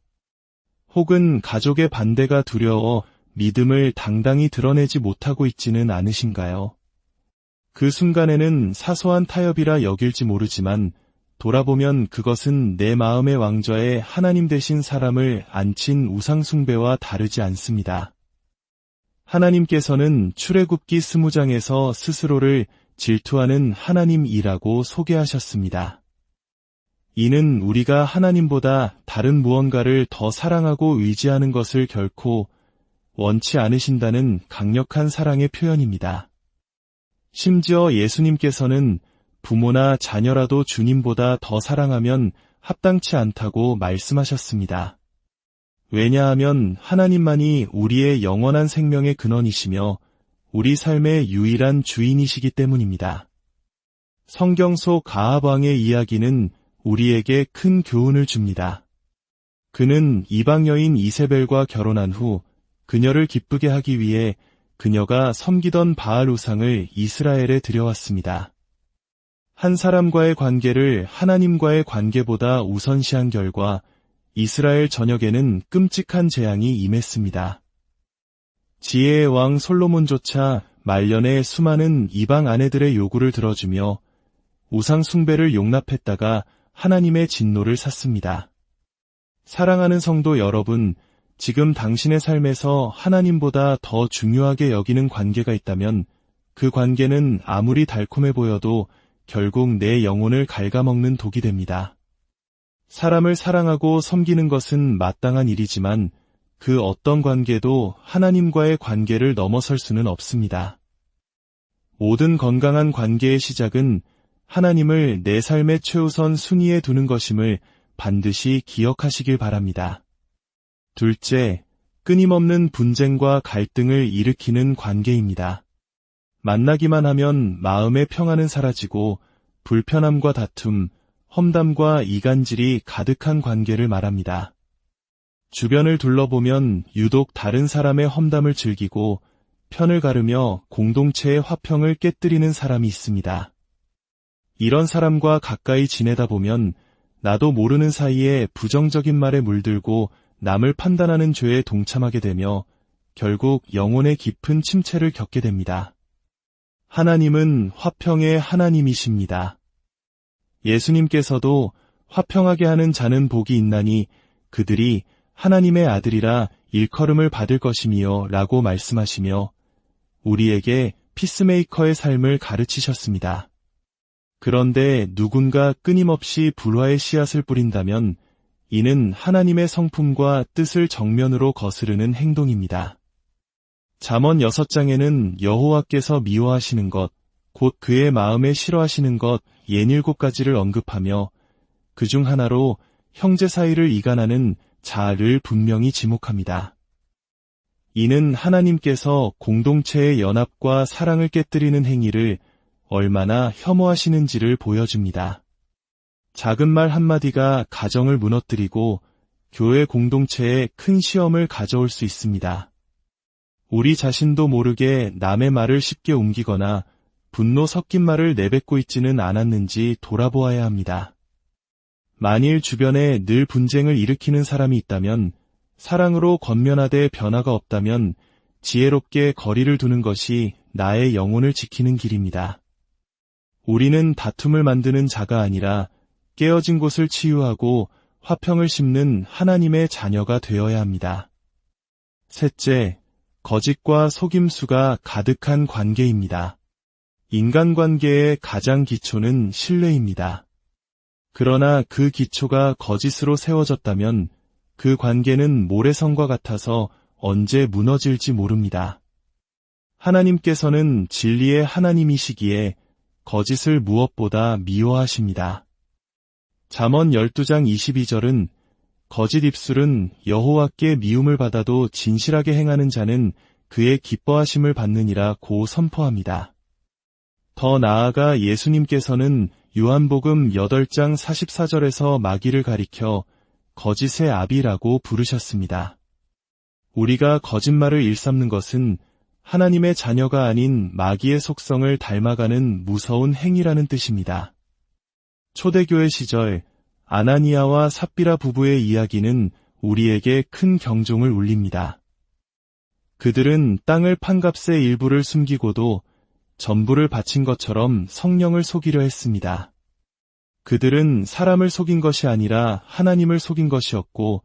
혹은 가족의 반대가 두려워 믿음을 당당히 드러내지 못하고 있지는 않으신가요? 그 순간에는 사소한 타협이라 여길지 모르지만 돌아보면 그것은 내 마음의 왕좌에 하나님 되신 사람을 앉힌 우상숭배와 다르지 않습니다. 하나님께서는 출애굽기 20장에서 스스로를 질투하는 하나님이라고 소개하셨습니다. 이는 우리가 하나님보다 다른 무언가를 더 사랑하고 의지하는 것을 결코 원치 않으신다는 강력한 사랑의 표현입니다. 심지어 예수님께서는 부모나 자녀라도 주님보다 더 사랑하면 합당치 않다고 말씀하셨습니다. 왜냐하면 하나님만이 우리의 영원한 생명의 근원이시며 우리 삶의 유일한 주인이시기 때문입니다. 성경 속 아합 왕의 이야기는 우리에게 큰 교훈을 줍니다. 그는 이방 여인 이세벨과 결혼한 후 그녀를 기쁘게 하기 위해 그녀가 섬기던 바알 우상을 이스라엘에 들여왔습니다. 한 사람과의 관계를 하나님과의 관계보다 우선시한 결과 이스라엘 전역에는 끔찍한 재앙이 임했습니다. 지혜의 왕 솔로몬조차 말년에 수많은 이방 아내들의 요구를 들어주며 우상 숭배를 용납했다가 하나님의 진노를 샀습니다. 사랑하는 성도 여러분, 지금 당신의 삶에서 하나님보다 더 중요하게 여기는 관계가 있다면 그 관계는 아무리 달콤해 보여도 결국 내 영혼을 갉아먹는 독이 됩니다. 사람을 사랑하고 섬기는 것은 마땅한 일이지만 그 어떤 관계도 하나님과의 관계를 넘어설 수는 없습니다. 모든 건강한 관계의 시작은 하나님을 내 삶의 최우선 순위에 두는 것임을 반드시 기억하시길 바랍니다. 둘째, 끊임없는 분쟁과 갈등을 일으키는 관계입니다. 만나기만 하면 마음의 평안은 사라지고 불편함과 다툼, 험담과 이간질이 가득한 관계를 말합니다. 주변을 둘러보면 유독 다른 사람의 험담을 즐기고 편을 가르며 공동체의 화평을 깨뜨리는 사람이 있습니다. 이런 사람과 가까이 지내다 보면 나도 모르는 사이에 부정적인 말에 물들고 남을 판단하는 죄에 동참하게 되며 결국 영혼의 깊은 침체를 겪게 됩니다. 하나님은 화평의 하나님이십니다. 예수님께서도 화평하게 하는 자는 복이 있나니 그들이 하나님의 아들이라 일컬음을 받을 것이미요 라고 말씀하시며 우리에게 피스메이커의 삶을 가르치셨습니다. 그런데 누군가 끊임없이 불화의 씨앗을 뿌린다면 이는 하나님의 성품과 뜻을 정면으로 거스르는 행동입니다. 잠언 6장에는 여호와께서 미워하시는 것, 곧 그의 마음에 싫어하시는 것 67가지를 언급하며 그중 하나로 형제 사이를 이간하는 자아를 분명히 지목합니다. 이는 하나님께서 공동체의 연합과 사랑을 깨뜨리는 행위를 얼마나 혐오하시는지를 보여줍니다. 작은 말 한마디가 가정을 무너뜨리고 교회 공동체에 큰 시험을 가져올 수 있습니다. 우리 자신도 모르게 남의 말을 쉽게 옮기거나 분노 섞인 말을 내뱉고 있지는 않았는지 돌아보아야 합니다. 만일 주변에 늘 분쟁을 일으키는 사람이 있다면 사랑으로 권면하되 변화가 없다면 지혜롭게 거리를 두는 것이 나의 영혼을 지키는 길입니다. 우리는 다툼을 만드는 자가 아니라 깨어진 곳을 치유하고 화평을 심는 하나님의 자녀가 되어야 합니다. 셋째, 거짓과 속임수가 가득한 관계입니다. 인간관계의 가장 기초는 신뢰입니다. 그러나 그 기초가 거짓으로 세워졌다면 그 관계는 모래성과 같아서 언제 무너질지 모릅니다. 하나님께서는 진리의 하나님이시기에 거짓을 무엇보다 미워하십니다. 잠언 12장 22절은 거짓 입술은 여호와께 미움을 받아도 진실하게 행하는 자는 그의 기뻐하심을 받느니라고 선포합니다. 더 나아가 예수님께서는 요한복음 8장 44절에서 마귀를 가리켜 거짓의 아비라고 부르셨습니다. 우리가 거짓말을 일삼는 것은 하나님의 자녀가 아닌 마귀의 속성을 닮아가는 무서운 행위라는 뜻입니다. 초대교회 시절 아나니아와 삽비라 부부의 이야기는 우리에게 큰 경종을 울립니다. 그들은 땅을 판 값의 일부를 숨기고도 전부를 바친 것처럼 성령을 속이려 했습니다. 그들은 사람을 속인 것이 아니라 하나님을 속인 것이었고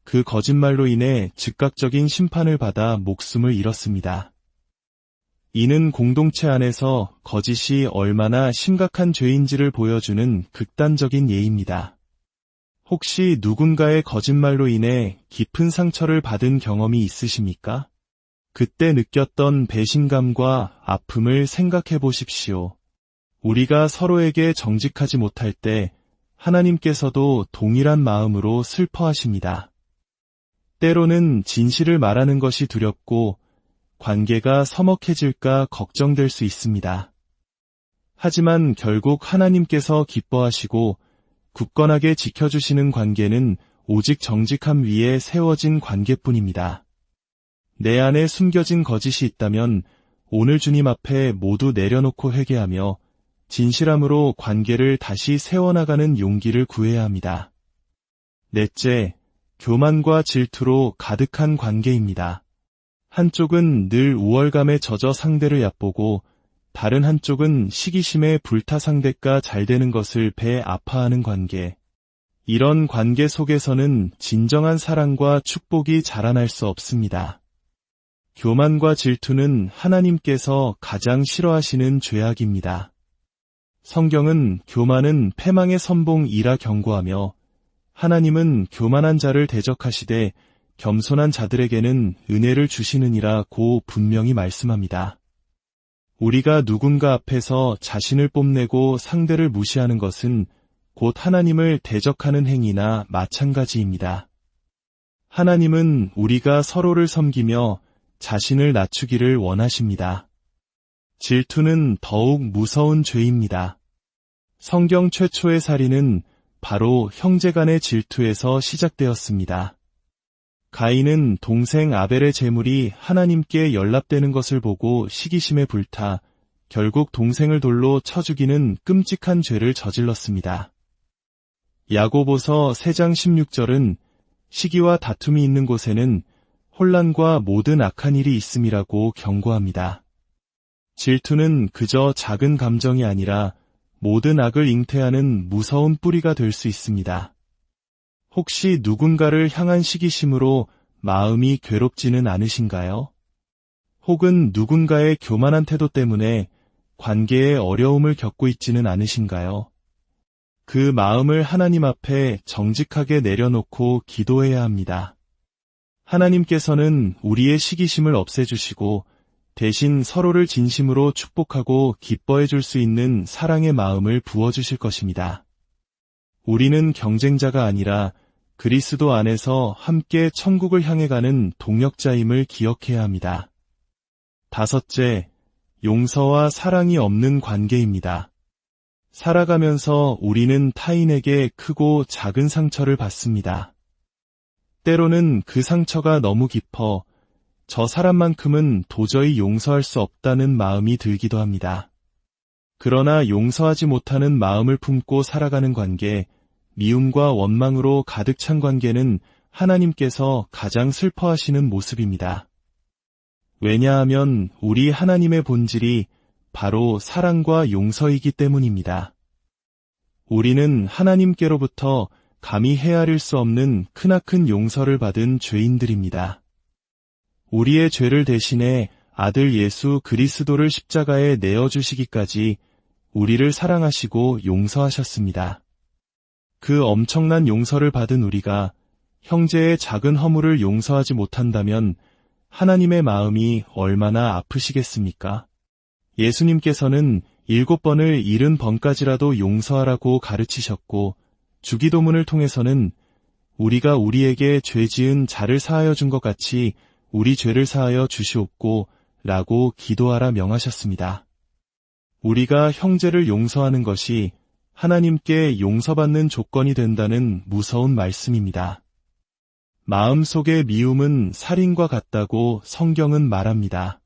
그 거짓말로 인해 즉각적인 심판을 받아 목숨을 잃었습니다. 이는 공동체 안에서 거짓이 얼마나 심각한 죄인지를 보여주는 극단적인 예입니다. 혹시 누군가의 거짓말로 인해 깊은 상처를 받은 경험이 있으십니까? 그때 느꼈던 배신감과 아픔을 생각해 보십시오. 우리가 서로에게 정직하지 못할 때 하나님께서도 동일한 마음으로 슬퍼하십니다. 때로는 진실을 말하는 것이 두렵고 관계가 서먹해질까 걱정될 수 있습니다. 하지만 결국 하나님께서 기뻐하시고 굳건하게 지켜주시는 관계는 오직 정직함 위에 세워진 관계뿐입니다. 내 안에 숨겨진 거짓이 있다면 오늘 주님 앞에 모두 내려놓고 회개하며 진실함으로 관계를 다시 세워나가는 용기를 구해야 합니다. 넷째, 교만과 질투로 가득한 관계입니다. 한쪽은 늘 우월감에 젖어 상대를 얕보고 다른 한쪽은 시기심에 불타 상대가 잘 되는 것을 배 아파하는 관계. 이런 관계 속에서는 진정한 사랑과 축복이 자라날 수 없습니다. 교만과 질투는 하나님께서 가장 싫어하시는 죄악입니다. 성경은 교만은 패망의 선봉이라 경고하며 하나님은 교만한 자를 대적하시되 겸손한 자들에게는 은혜를 주시느니라 고 분명히 말씀합니다. 우리가 누군가 앞에서 자신을 뽐내고 상대를 무시하는 것은 곧 하나님을 대적하는 행위나 마찬가지입니다. 하나님은 우리가 서로를 섬기며 자신을 낮추기를 원하십니다. 질투는 더욱 무서운 죄입니다. 성경 최초의 살인은 바로 형제간의 질투에서 시작되었습니다. 가인은 동생 아벨의 제물이 하나님께 연락되는 것을 보고 시기심에 불타 결국 동생을 돌로 쳐 죽이는 끔찍한 죄를 저질렀습니다. 야고보서 3장 16절은 시기와 다툼이 있는 곳에는 혼란과 모든 악한 일이 있음이라고 경고합니다. 질투는 그저 작은 감정이 아니라 모든 악을 잉태하는 무서운 뿌리가 될 수 있습니다. 혹시 누군가를 향한 시기심으로 마음이 괴롭지는 않으신가요? 혹은 누군가의 교만한 태도 때문에 관계에 어려움을 겪고 있지는 않으신가요? 그 마음을 하나님 앞에 정직하게 내려놓고 기도해야 합니다. 하나님께서는 우리의 시기심을 없애주시고 대신 서로를 진심으로 축복하고 기뻐해 줄 수 있는 사랑의 마음을 부어주실 것입니다. 우리는 경쟁자가 아니라 그리스도 안에서 함께 천국을 향해 가는 동역자임을 기억해야 합니다. 5째, 용서와 사랑이 없는 관계입니다. 살아가면서 우리는 타인에게 크고 작은 상처를 받습니다. 때로는 그 상처가 너무 깊어 저 사람만큼은 도저히 용서할 수 없다는 마음이 들기도 합니다. 그러나 용서하지 못하는 마음을 품고 살아가는 관계, 미움과 원망으로 가득 찬 관계는 하나님께서 가장 슬퍼하시는 모습입니다. 왜냐하면 우리 하나님의 본질이 바로 사랑과 용서이기 때문입니다. 우리는 하나님께로부터 감히 헤아릴 수 없는 크나큰 용서를 받은 죄인들입니다. 우리의 죄를 대신해 아들 예수 그리스도를 십자가에 내어주시기까지 우리를 사랑하시고 용서하셨습니다. 그 엄청난 용서를 받은 우리가 형제의 작은 허물을 용서하지 못한다면 하나님의 마음이 얼마나 아프시겠습니까? 예수님께서는 7번을 70번까지라도 용서하라고 가르치셨고 주기도문을 통해서는 우리가 우리에게 죄 지은 자를 사하여 준 것 같이 우리 죄를 사하여 주시옵고 라고 기도하라 명하셨습니다. 우리가 형제를 용서하는 것이 하나님께 용서받는 조건이 된다는 무서운 말씀입니다. 마음속의 미움은 살인과 같다고 성경은 말합니다.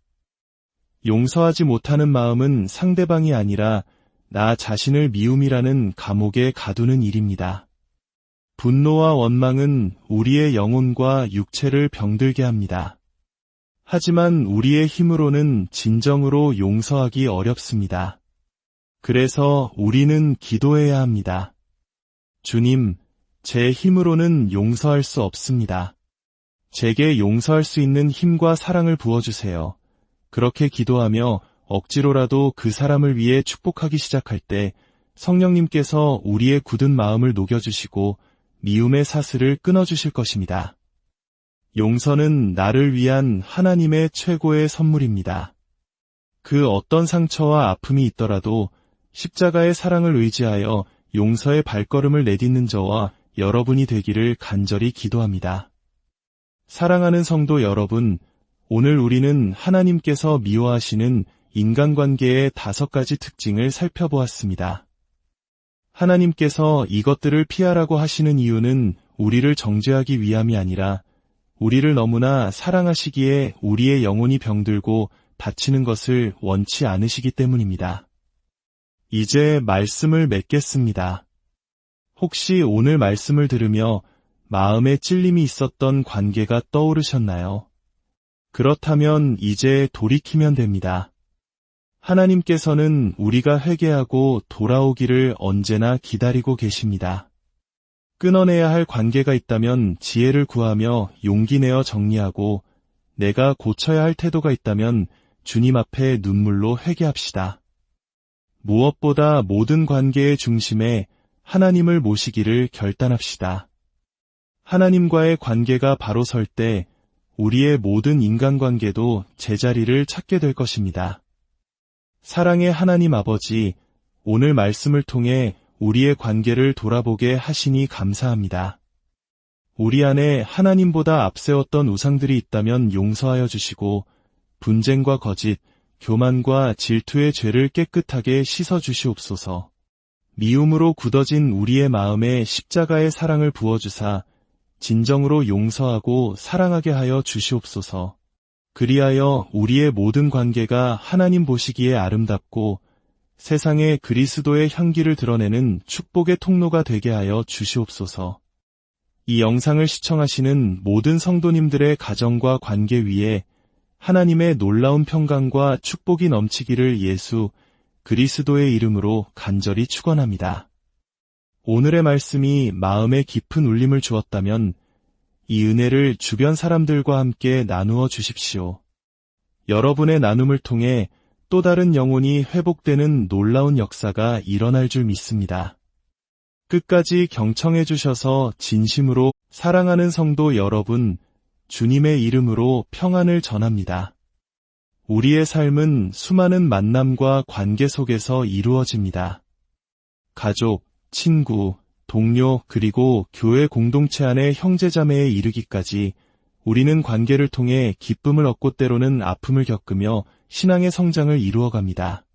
용서하지 못하는 마음은 상대방이 아니라 나 자신을 미움이라는 감옥에 가두는 일입니다. 분노와 원망은 우리의 영혼과 육체를 병들게 합니다. 하지만 우리의 힘으로는 진정으로 용서하기 어렵습니다. 그래서 우리는 기도해야 합니다. 주님, 제 힘으로는 용서할 수 없습니다. 제게 용서할 수 있는 힘과 사랑을 부어주세요. 그렇게 기도하며 억지로라도 그 사람을 위해 축복하기 시작할 때 성령님께서 우리의 굳은 마음을 녹여주시고 미움의 사슬을 끊어주실 것입니다. 용서는 나를 위한 하나님의 최고의 선물입니다. 그 어떤 상처와 아픔이 있더라도 십자가의 사랑을 의지하여 용서의 발걸음을 내딛는 저와 여러분이 되기를 간절히 기도합니다. 사랑하는 성도 여러분, 오늘 우리는 하나님께서 미워하시는 인간관계의 5가지 특징을 살펴보았습니다. 하나님께서 이것들을 피하라고 하시는 이유는 우리를 정죄하기 위함이 아니라 우리를 너무나 사랑하시기에 우리의 영혼이 병들고 다치는 것을 원치 않으시기 때문입니다. 이제 말씀을 맺겠습니다. 혹시 오늘 말씀을 들으며 마음에 찔림이 있었던 관계가 떠오르셨나요? 그렇다면 이제 돌이키면 됩니다. 하나님께서는 우리가 회개하고 돌아오기를 언제나 기다리고 계십니다. 끊어내야 할 관계가 있다면 지혜를 구하며 용기 내어 정리하고 내가 고쳐야 할 태도가 있다면 주님 앞에 눈물로 회개합시다. 무엇보다 모든 관계의 중심에 하나님을 모시기를 결단합시다. 하나님과의 관계가 바로 설 때 우리의 모든 인간관계도 제자리를 찾게 될 것입니다. 사랑의 하나님 아버지, 오늘 말씀을 통해 우리의 관계를 돌아보게 하시니 감사합니다. 우리 안에 하나님보다 앞세웠던 우상들이 있다면 용서하여 주시고 분쟁과 거짓, 교만과 질투의 죄를 깨끗하게 씻어 주시옵소서. 미움으로 굳어진 우리의 마음에 십자가의 사랑을 부어주사 진정으로 용서하고 사랑하게 하여 주시옵소서. 그리하여 우리의 모든 관계가 하나님 보시기에 아름답고 세상에 그리스도의 향기를 드러내는 축복의 통로가 되게 하여 주시옵소서. 이 영상을 시청하시는 모든 성도님들의 가정과 관계 위에 하나님의 놀라운 평강과 축복이 넘치기를 예수 그리스도의 이름으로 간절히 축원합니다. 오늘의 말씀이 마음에 깊은 울림을 주었다면 이 은혜를 주변 사람들과 함께 나누어 주십시오. 여러분의 나눔을 통해 또 다른 영혼이 회복되는 놀라운 역사가 일어날 줄 믿습니다. 끝까지 경청해 주셔서 진심으로 사랑하는 성도 여러분, 주님의 이름으로 평안을 전합니다. 우리의 삶은 수많은 만남과 관계 속에서 이루어집니다. 가족, 친구, 동료 그리고 교회 공동체 안의 형제자매에 이르기까지 우리는 관계를 통해 기쁨을 얻고 때로는 아픔을 겪으며 신앙의 성장을 이루어갑니다.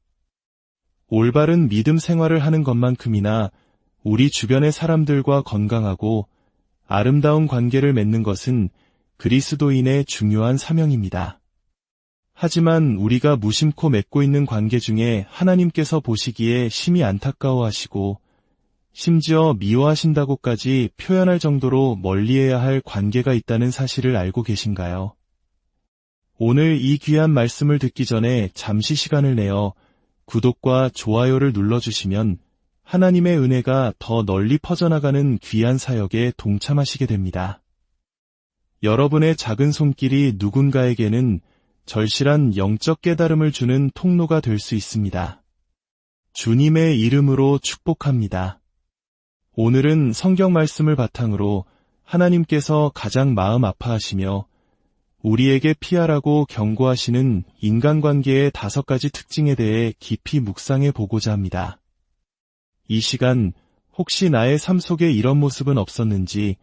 올바른 믿음 생활을 하는 것만큼이나 우리 주변의 사람들과 건강하고 아름다운 관계를 맺는 것은 그리스도인의 중요한 사명입니다. 하지만 우리가 무심코 맺고 있는 관계 중에 하나님께서 보시기에 심히 안타까워하시고 심지어 미워하신다고까지 표현할 정도로 멀리해야 할 관계가 있다는 사실을 알고 계신가요? 오늘 이 귀한 말씀을 듣기 전에 잠시 시간을 내어 구독과 좋아요를 눌러주시면 하나님의 은혜가 더 널리 퍼져나가는 귀한 사역에 동참하시게 됩니다. 여러분의 작은 손길이 누군가에게는 절실한 영적 깨달음을 주는 통로가 될 수 있습니다. 주님의 이름으로 축복합니다. 오늘은 성경 말씀을 바탕으로 하나님께서 가장 마음 아파하시며 우리에게 피하라고 경고하시는 인간관계의 5가지 특징에 대해 깊이 묵상해 보고자 합니다. 이 시간 혹시 나의 삶 속에 이런 모습은 없었는지,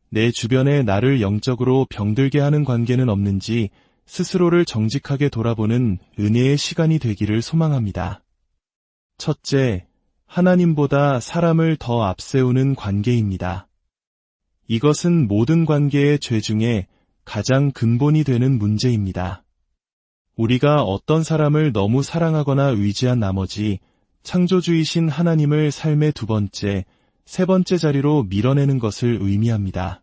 내 주변에 나를 영적으로 병들게 하는 관계는 없는지 스스로를 정직하게 돌아보는 은혜의 시간이 되기를 소망합니다. 첫째, 하나님보다 사람을 더 앞세우는 관계입니다. 이것은 모든 관계의 죄 중에 가장 근본이 되는 문제입니다. 우리가 어떤 사람을 너무 사랑하거나 의지한 나머지 창조주이신 하나님을 삶의 2번째, 3번째 자리로 밀어내는 것을 의미합니다.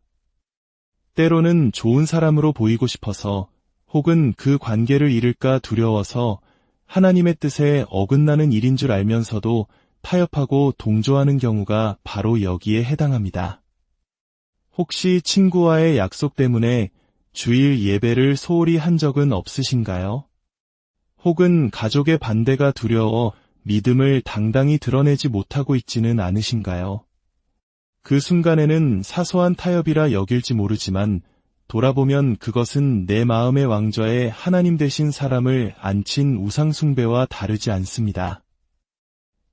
때로는 좋은 사람으로 보이고 싶어서 혹은 그 관계를 잃을까 두려워서 하나님의 뜻에 어긋나는 일인 줄 알면서도 타협하고 동조하는 경우가 바로 여기에 해당합니다. 혹시 친구와의 약속 때문에 주일 예배를 소홀히 한 적은 없으신가요? 혹은 가족의 반대가 두려워 믿음을 당당히 드러내지 못하고 있지는 않으신가요? 그 순간에는 사소한 타협이라 여길지 모르지만 돌아보면 그것은 내 마음의 왕좌에 하나님 되신 사람을 앉힌 우상숭배와 다르지 않습니다.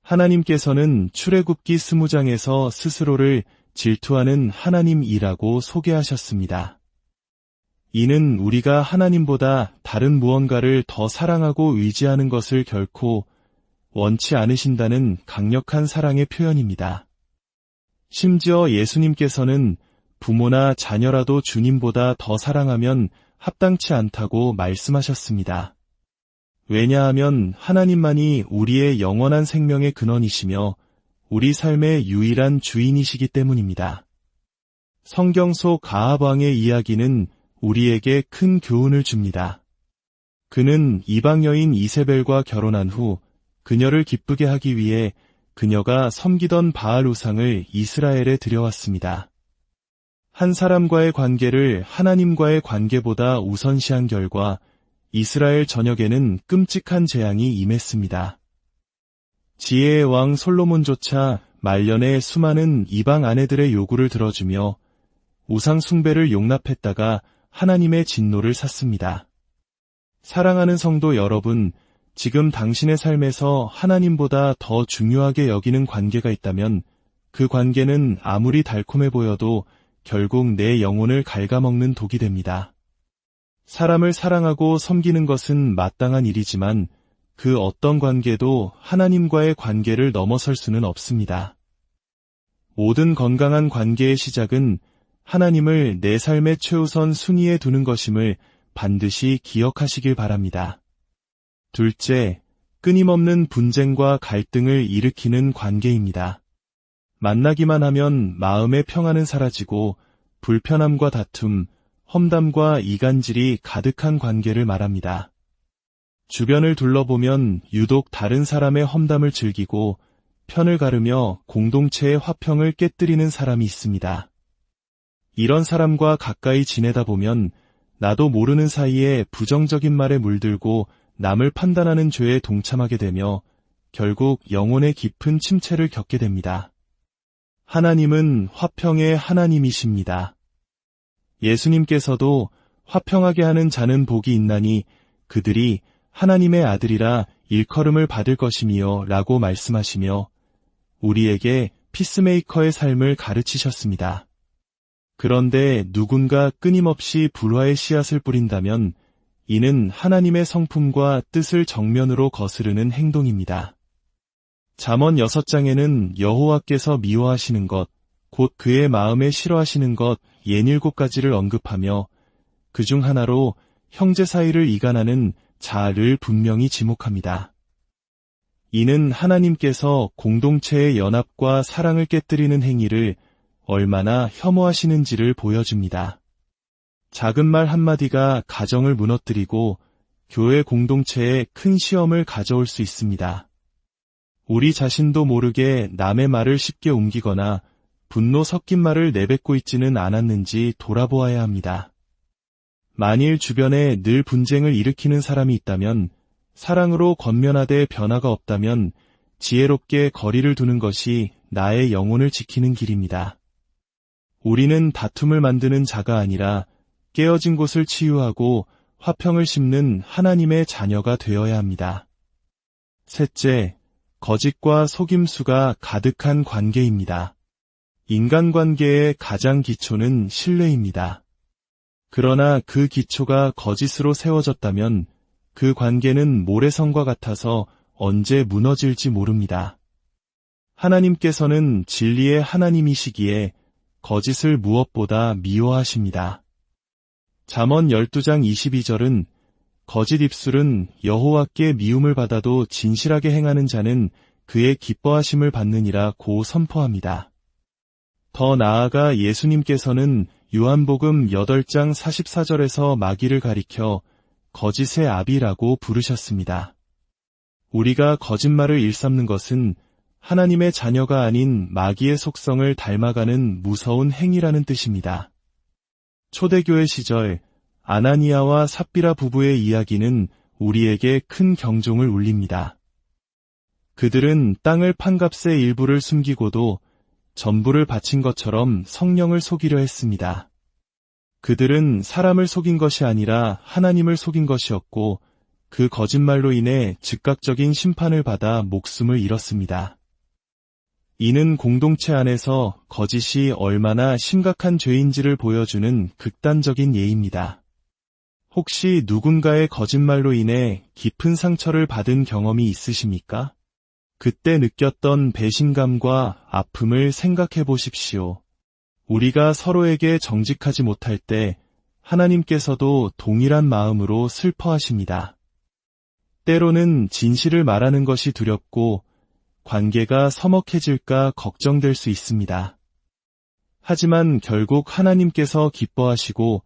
하나님께서는 출애굽기 20장에서 스스로를 질투하는 하나님이라고 소개하셨습니다. 이는 우리가 하나님보다 다른 무언가를 더 사랑하고 의지하는 것을 결코 원치 않으신다는 강력한 사랑의 표현입니다. 심지어 예수님께서는 부모나 자녀라도 주님보다 더 사랑하면 합당치 않다고 말씀하셨습니다. 왜냐하면 하나님만이 우리의 영원한 생명의 근원이시며 우리 삶의 유일한 주인이시기 때문입니다. 성경 속 아합 왕의 이야기는 우리에게 큰 교훈을 줍니다. 그는 이방 여인 이세벨과 결혼한 후 그녀를 기쁘게 하기 위해 그녀가 섬기던 바알 우상을 이스라엘에 들여왔습니다. 한 사람과의 관계를 하나님과의 관계보다 우선시한 결과 이스라엘 전역에는 끔찍한 재앙이 임했습니다. 지혜의 왕 솔로몬조차 말년에 수많은 이방 아내들의 요구를 들어주며 우상 숭배를 용납했다가 하나님의 진노를 샀습니다. 사랑하는 성도 여러분, 지금 당신의 삶에서 하나님보다 더 중요하게 여기는 관계가 있다면 그 관계는 아무리 달콤해 보여도 결국 내 영혼을 갉아먹는 독이 됩니다. 사람을 사랑하고 섬기는 것은 마땅한 일이지만 그 어떤 관계도 하나님과의 관계를 넘어설 수는 없습니다. 모든 건강한 관계의 시작은 하나님을 내 삶의 최우선 순위에 두는 것임을 반드시 기억하시길 바랍니다. 둘째, 끊임없는 분쟁과 갈등을 일으키는 관계입니다. 만나기만 하면 마음의 평안은 사라지고 불편함과 다툼, 험담과 이간질이 가득한 관계를 말합니다. 주변을 둘러보면 유독 다른 사람의 험담을 즐기고 편을 가르며 공동체의 화평을 깨뜨리는 사람이 있습니다. 이런 사람과 가까이 지내다 보면 나도 모르는 사이에 부정적인 말에 물들고 남을 판단하는 죄에 동참하게 되며 결국 영혼의 깊은 침체를 겪게 됩니다. 하나님은 화평의 하나님이십니다. 예수님께서도 화평하게 하는 자는 복이 있나니 그들이 하나님의 아들이라 일컬음을 받을 것이미요 라고 말씀하시며 우리에게 피스메이커의 삶을 가르치셨습니다. 그런데 누군가 끊임없이 불화의 씨앗을 뿌린다면 이는 하나님의 성품과 뜻을 정면으로 거스르는 행동입니다. 잠언 6장에는 여호와께서 미워하시는 것, 곧 그의 마음에 싫어하시는 것 67가지를 언급하며 그중 하나로 형제 사이를 이간하는 자아를 분명히 지목합니다. 이는 하나님께서 공동체의 연합과 사랑을 깨뜨리는 행위를 얼마나 혐오하시는지를 보여줍니다. 작은 말 한마디가 가정을 무너뜨리고 교회 공동체에 큰 시험을 가져올 수 있습니다. 우리 자신도 모르게 남의 말을 쉽게 옮기거나 분노 섞인 말을 내뱉고 있지는 않았는지 돌아보아야 합니다. 만일 주변에 늘 분쟁을 일으키는 사람이 있다면 사랑으로 권면하되 변화가 없다면 지혜롭게 거리를 두는 것이 나의 영혼을 지키는 길입니다. 우리는 다툼을 만드는 자가 아니라 깨어진 곳을 치유하고 화평을 심는 하나님의 자녀가 되어야 합니다. 셋째, 거짓과 속임수가 가득한 관계입니다. 인간관계의 가장 기초는 신뢰입니다. 그러나 그 기초가 거짓으로 세워졌다면 그 관계는 모래성과 같아서 언제 무너질지 모릅니다. 하나님께서는 진리의 하나님이시기에 거짓을 무엇보다 미워하십니다. 잠언 12장 22절은 거짓 입술은 여호와께 미움을 받아도 진실하게 행하는 자는 그의 기뻐하심을 받느니라 고 선포합니다. 더 나아가 예수님께서는 요한복음 8장 44절에서 마귀를 가리켜 거짓의 아비라고 부르셨습니다. 우리가 거짓말을 일삼는 것은 하나님의 자녀가 아닌 마귀의 속성을 닮아가는 무서운 행위라는 뜻입니다. 초대교회 시절 아나니아와 삽비라 부부의 이야기는 우리에게 큰 경종을 울립니다. 그들은 땅을 판 값의 일부를 숨기고도 전부를 바친 것처럼 성령을 속이려 했습니다. 그들은 사람을 속인 것이 아니라 하나님을 속인 것이었고 그 거짓말로 인해 즉각적인 심판을 받아 목숨을 잃었습니다. 이는 공동체 안에서 거짓이 얼마나 심각한 죄인지를 보여주는 극단적인 예입니다. 혹시 누군가의 거짓말로 인해 깊은 상처를 받은 경험이 있으십니까? 그때 느꼈던 배신감과 아픔을 생각해 보십시오. 우리가 서로에게 정직하지 못할 때 하나님께서도 동일한 마음으로 슬퍼하십니다. 때로는 진실을 말하는 것이 두렵고 관계가 서먹해질까 걱정될 수 있습니다. 하지만 결국 하나님께서 기뻐하시고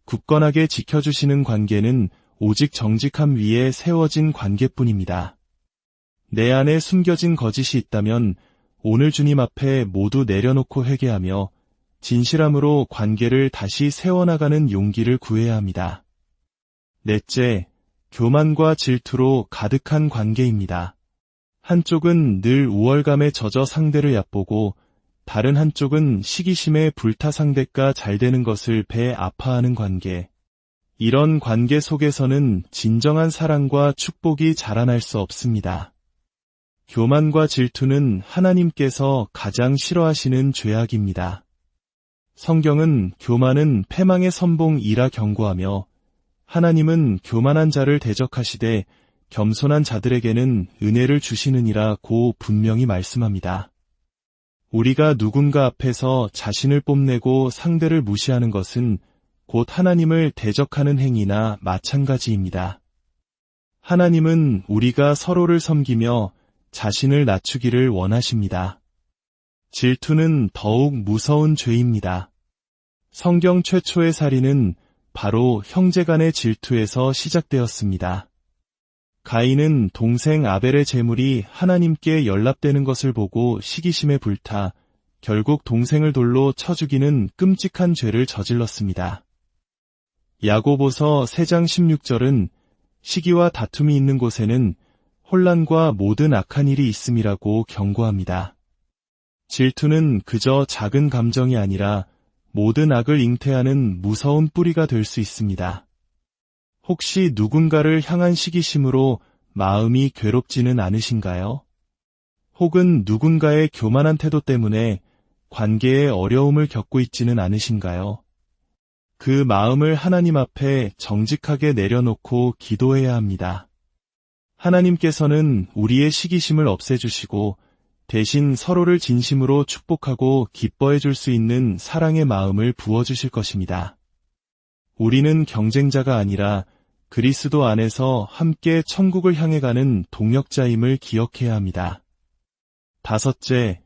굳건하게 지켜주시는 관계는 오직 정직함 위에 세워진 관계뿐입니다. 내 안에 숨겨진 거짓이 있다면 오늘 주님 앞에 모두 내려놓고 회개하며 진실함으로 관계를 다시 세워나가는 용기를 구해야 합니다. 넷째, 교만과 질투로 가득한 관계입니다. 한쪽은 늘 우월감에 젖어 상대를 얕보고 다른 한쪽은 시기심에 불타 상대가 잘 되는 것을 배 아파하는 관계. 이런 관계 속에서는 진정한 사랑과 축복이 자라날 수 없습니다. 교만과 질투는 하나님께서 가장 싫어하시는 죄악입니다. 성경은 교만은 패망의 선봉이라 경고하며 하나님은 교만한 자를 대적하시되 겸손한 자들에게는 은혜를 주시느니라고 분명히 말씀합니다. 우리가 누군가 앞에서 자신을 뽐내고 상대를 무시하는 것은 곧 하나님을 대적하는 행위나 마찬가지입니다. 하나님은 우리가 서로를 섬기며 자신을 낮추기를 원하십니다. 질투는 더욱 무서운 죄입니다. 성경 최초의 살인은 바로 형제간의 질투에서 시작되었습니다. 가인은 동생 아벨의 제물이 하나님께 연락되는 것을 보고 시기심에 불타 결국 동생을 돌로 쳐 죽이는 끔찍한 죄를 저질렀습니다. 야고보서 3장 16절은 시기와 다툼이 있는 곳에는 혼란과 모든 악한 일이 있음이라고 경고합니다. 질투는 그저 작은 감정이 아니라 모든 악을 잉태하는 무서운 뿌리가 될 수 있습니다. 혹시 누군가를 향한 시기심으로 마음이 괴롭지는 않으신가요? 혹은 누군가의 교만한 태도 때문에 관계에 어려움을 겪고 있지는 않으신가요? 그 마음을 하나님 앞에 정직하게 내려놓고 기도해야 합니다. 하나님께서는 우리의 시기심을 없애주시고 대신 서로를 진심으로 축복하고 기뻐해 줄 수 있는 사랑의 마음을 부어주실 것입니다. 우리는 경쟁자가 아니라 그리스도 안에서 함께 천국을 향해 가는 동역자임을 기억해야 합니다. 5째,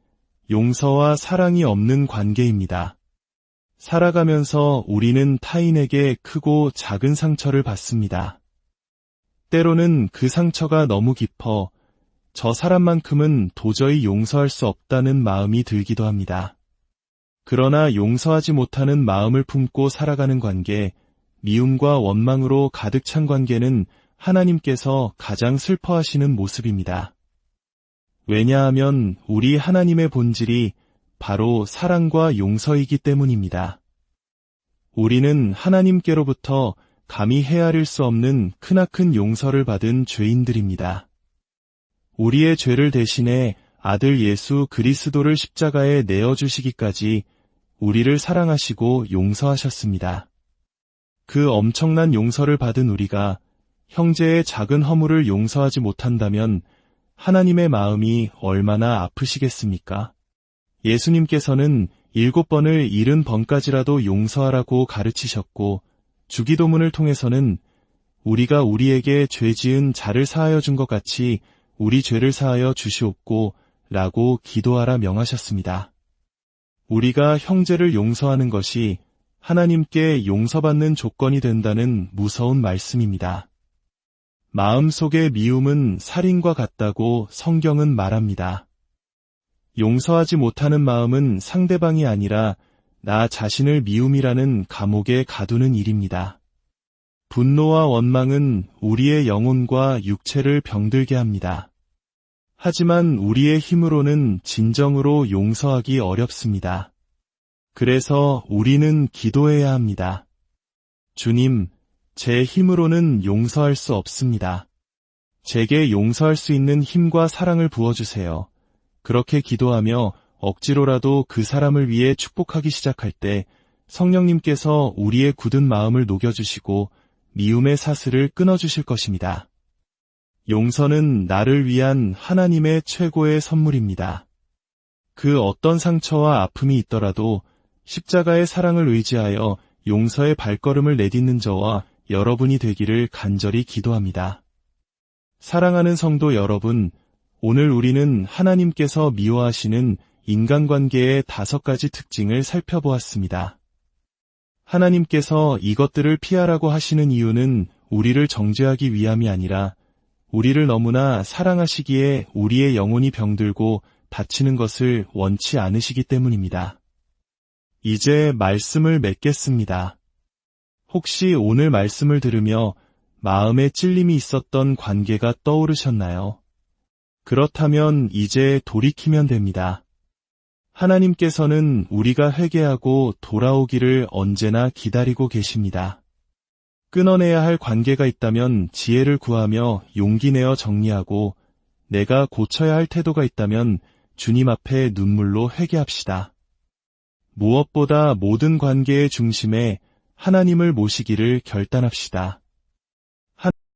용서와 사랑이 없는 관계입니다. 살아가면서 우리는 타인에게 크고 작은 상처를 받습니다. 때로는 그 상처가 너무 깊어 저 사람만큼은 도저히 용서할 수 없다는 마음이 들기도 합니다. 그러나 용서하지 못하는 마음을 품고 살아가는 관계, 미움과 원망으로 가득 찬 관계는 하나님께서 가장 슬퍼하시는 모습입니다. 왜냐하면 우리 하나님의 본질이 바로 사랑과 용서이기 때문입니다. 우리는 하나님께로부터 감히 헤아릴 수 없는 크나큰 용서를 받은 죄인들입니다. 우리의 죄를 대신해 아들 예수 그리스도를 십자가에 내어주시기까지 우리를 사랑하시고 용서하셨습니다. 그 엄청난 용서를 받은 우리가 형제의 작은 허물을 용서하지 못한다면 하나님의 마음이 얼마나 아프시겠습니까? 예수님께서는 7번을 70번까지라도 용서하라고 가르치셨고 주기도문을 통해서는 우리가 우리에게 죄 지은 자를 사하여 준 것 같이 우리 죄를 사하여 주시옵고 라고 기도하라 명하셨습니다. 우리가 형제를 용서하는 것이 하나님께 용서받는 조건이 된다는 무서운 말씀입니다. 마음속의 미움은 살인과 같다고 성경은 말합니다. 용서하지 못하는 마음은 상대방이 아니라 나 자신을 미움이라는 감옥에 가두는 일입니다. 분노와 원망은 우리의 영혼과 육체를 병들게 합니다. 하지만 우리의 힘으로는 진정으로 용서하기 어렵습니다. 그래서 우리는 기도해야 합니다. 주님, 제 힘으로는 용서할 수 없습니다. 제게 용서할 수 있는 힘과 사랑을 부어주세요. 그렇게 기도하며 억지로라도 그 사람을 위해 축복하기 시작할 때 성령님께서 우리의 굳은 마음을 녹여주시고 미움의 사슬을 끊어주실 것입니다. 용서는 나를 위한 하나님의 최고의 선물입니다. 그 어떤 상처와 아픔이 있더라도 십자가의 사랑을 의지하여 용서의 발걸음을 내딛는 저와 여러분이 되기를 간절히 기도합니다. 사랑하는 성도 여러분, 오늘 우리는 하나님께서 미워하시는 인간관계의 5가지 특징을 살펴보았습니다. 하나님께서 이것들을 피하라고 하시는 이유는 우리를 정죄하기 위함이 아니라 우리를 너무나 사랑하시기에 우리의 영혼이 병들고 다치는 것을 원치 않으시기 때문입니다. 이제 말씀을 맺겠습니다. 혹시 오늘 말씀을 들으며 마음에 찔림이 있었던 관계가 떠오르셨나요? 그렇다면 이제 돌이키면 됩니다. 하나님께서는 우리가 회개하고 돌아오기를 언제나 기다리고 계십니다. 끊어내야 할 관계가 있다면 지혜를 구하며 용기 내어 정리하고 내가 고쳐야 할 태도가 있다면 주님 앞에 눈물로 회개합시다. 무엇보다 모든 관계의 중심에 하나님을 모시기를 결단합시다.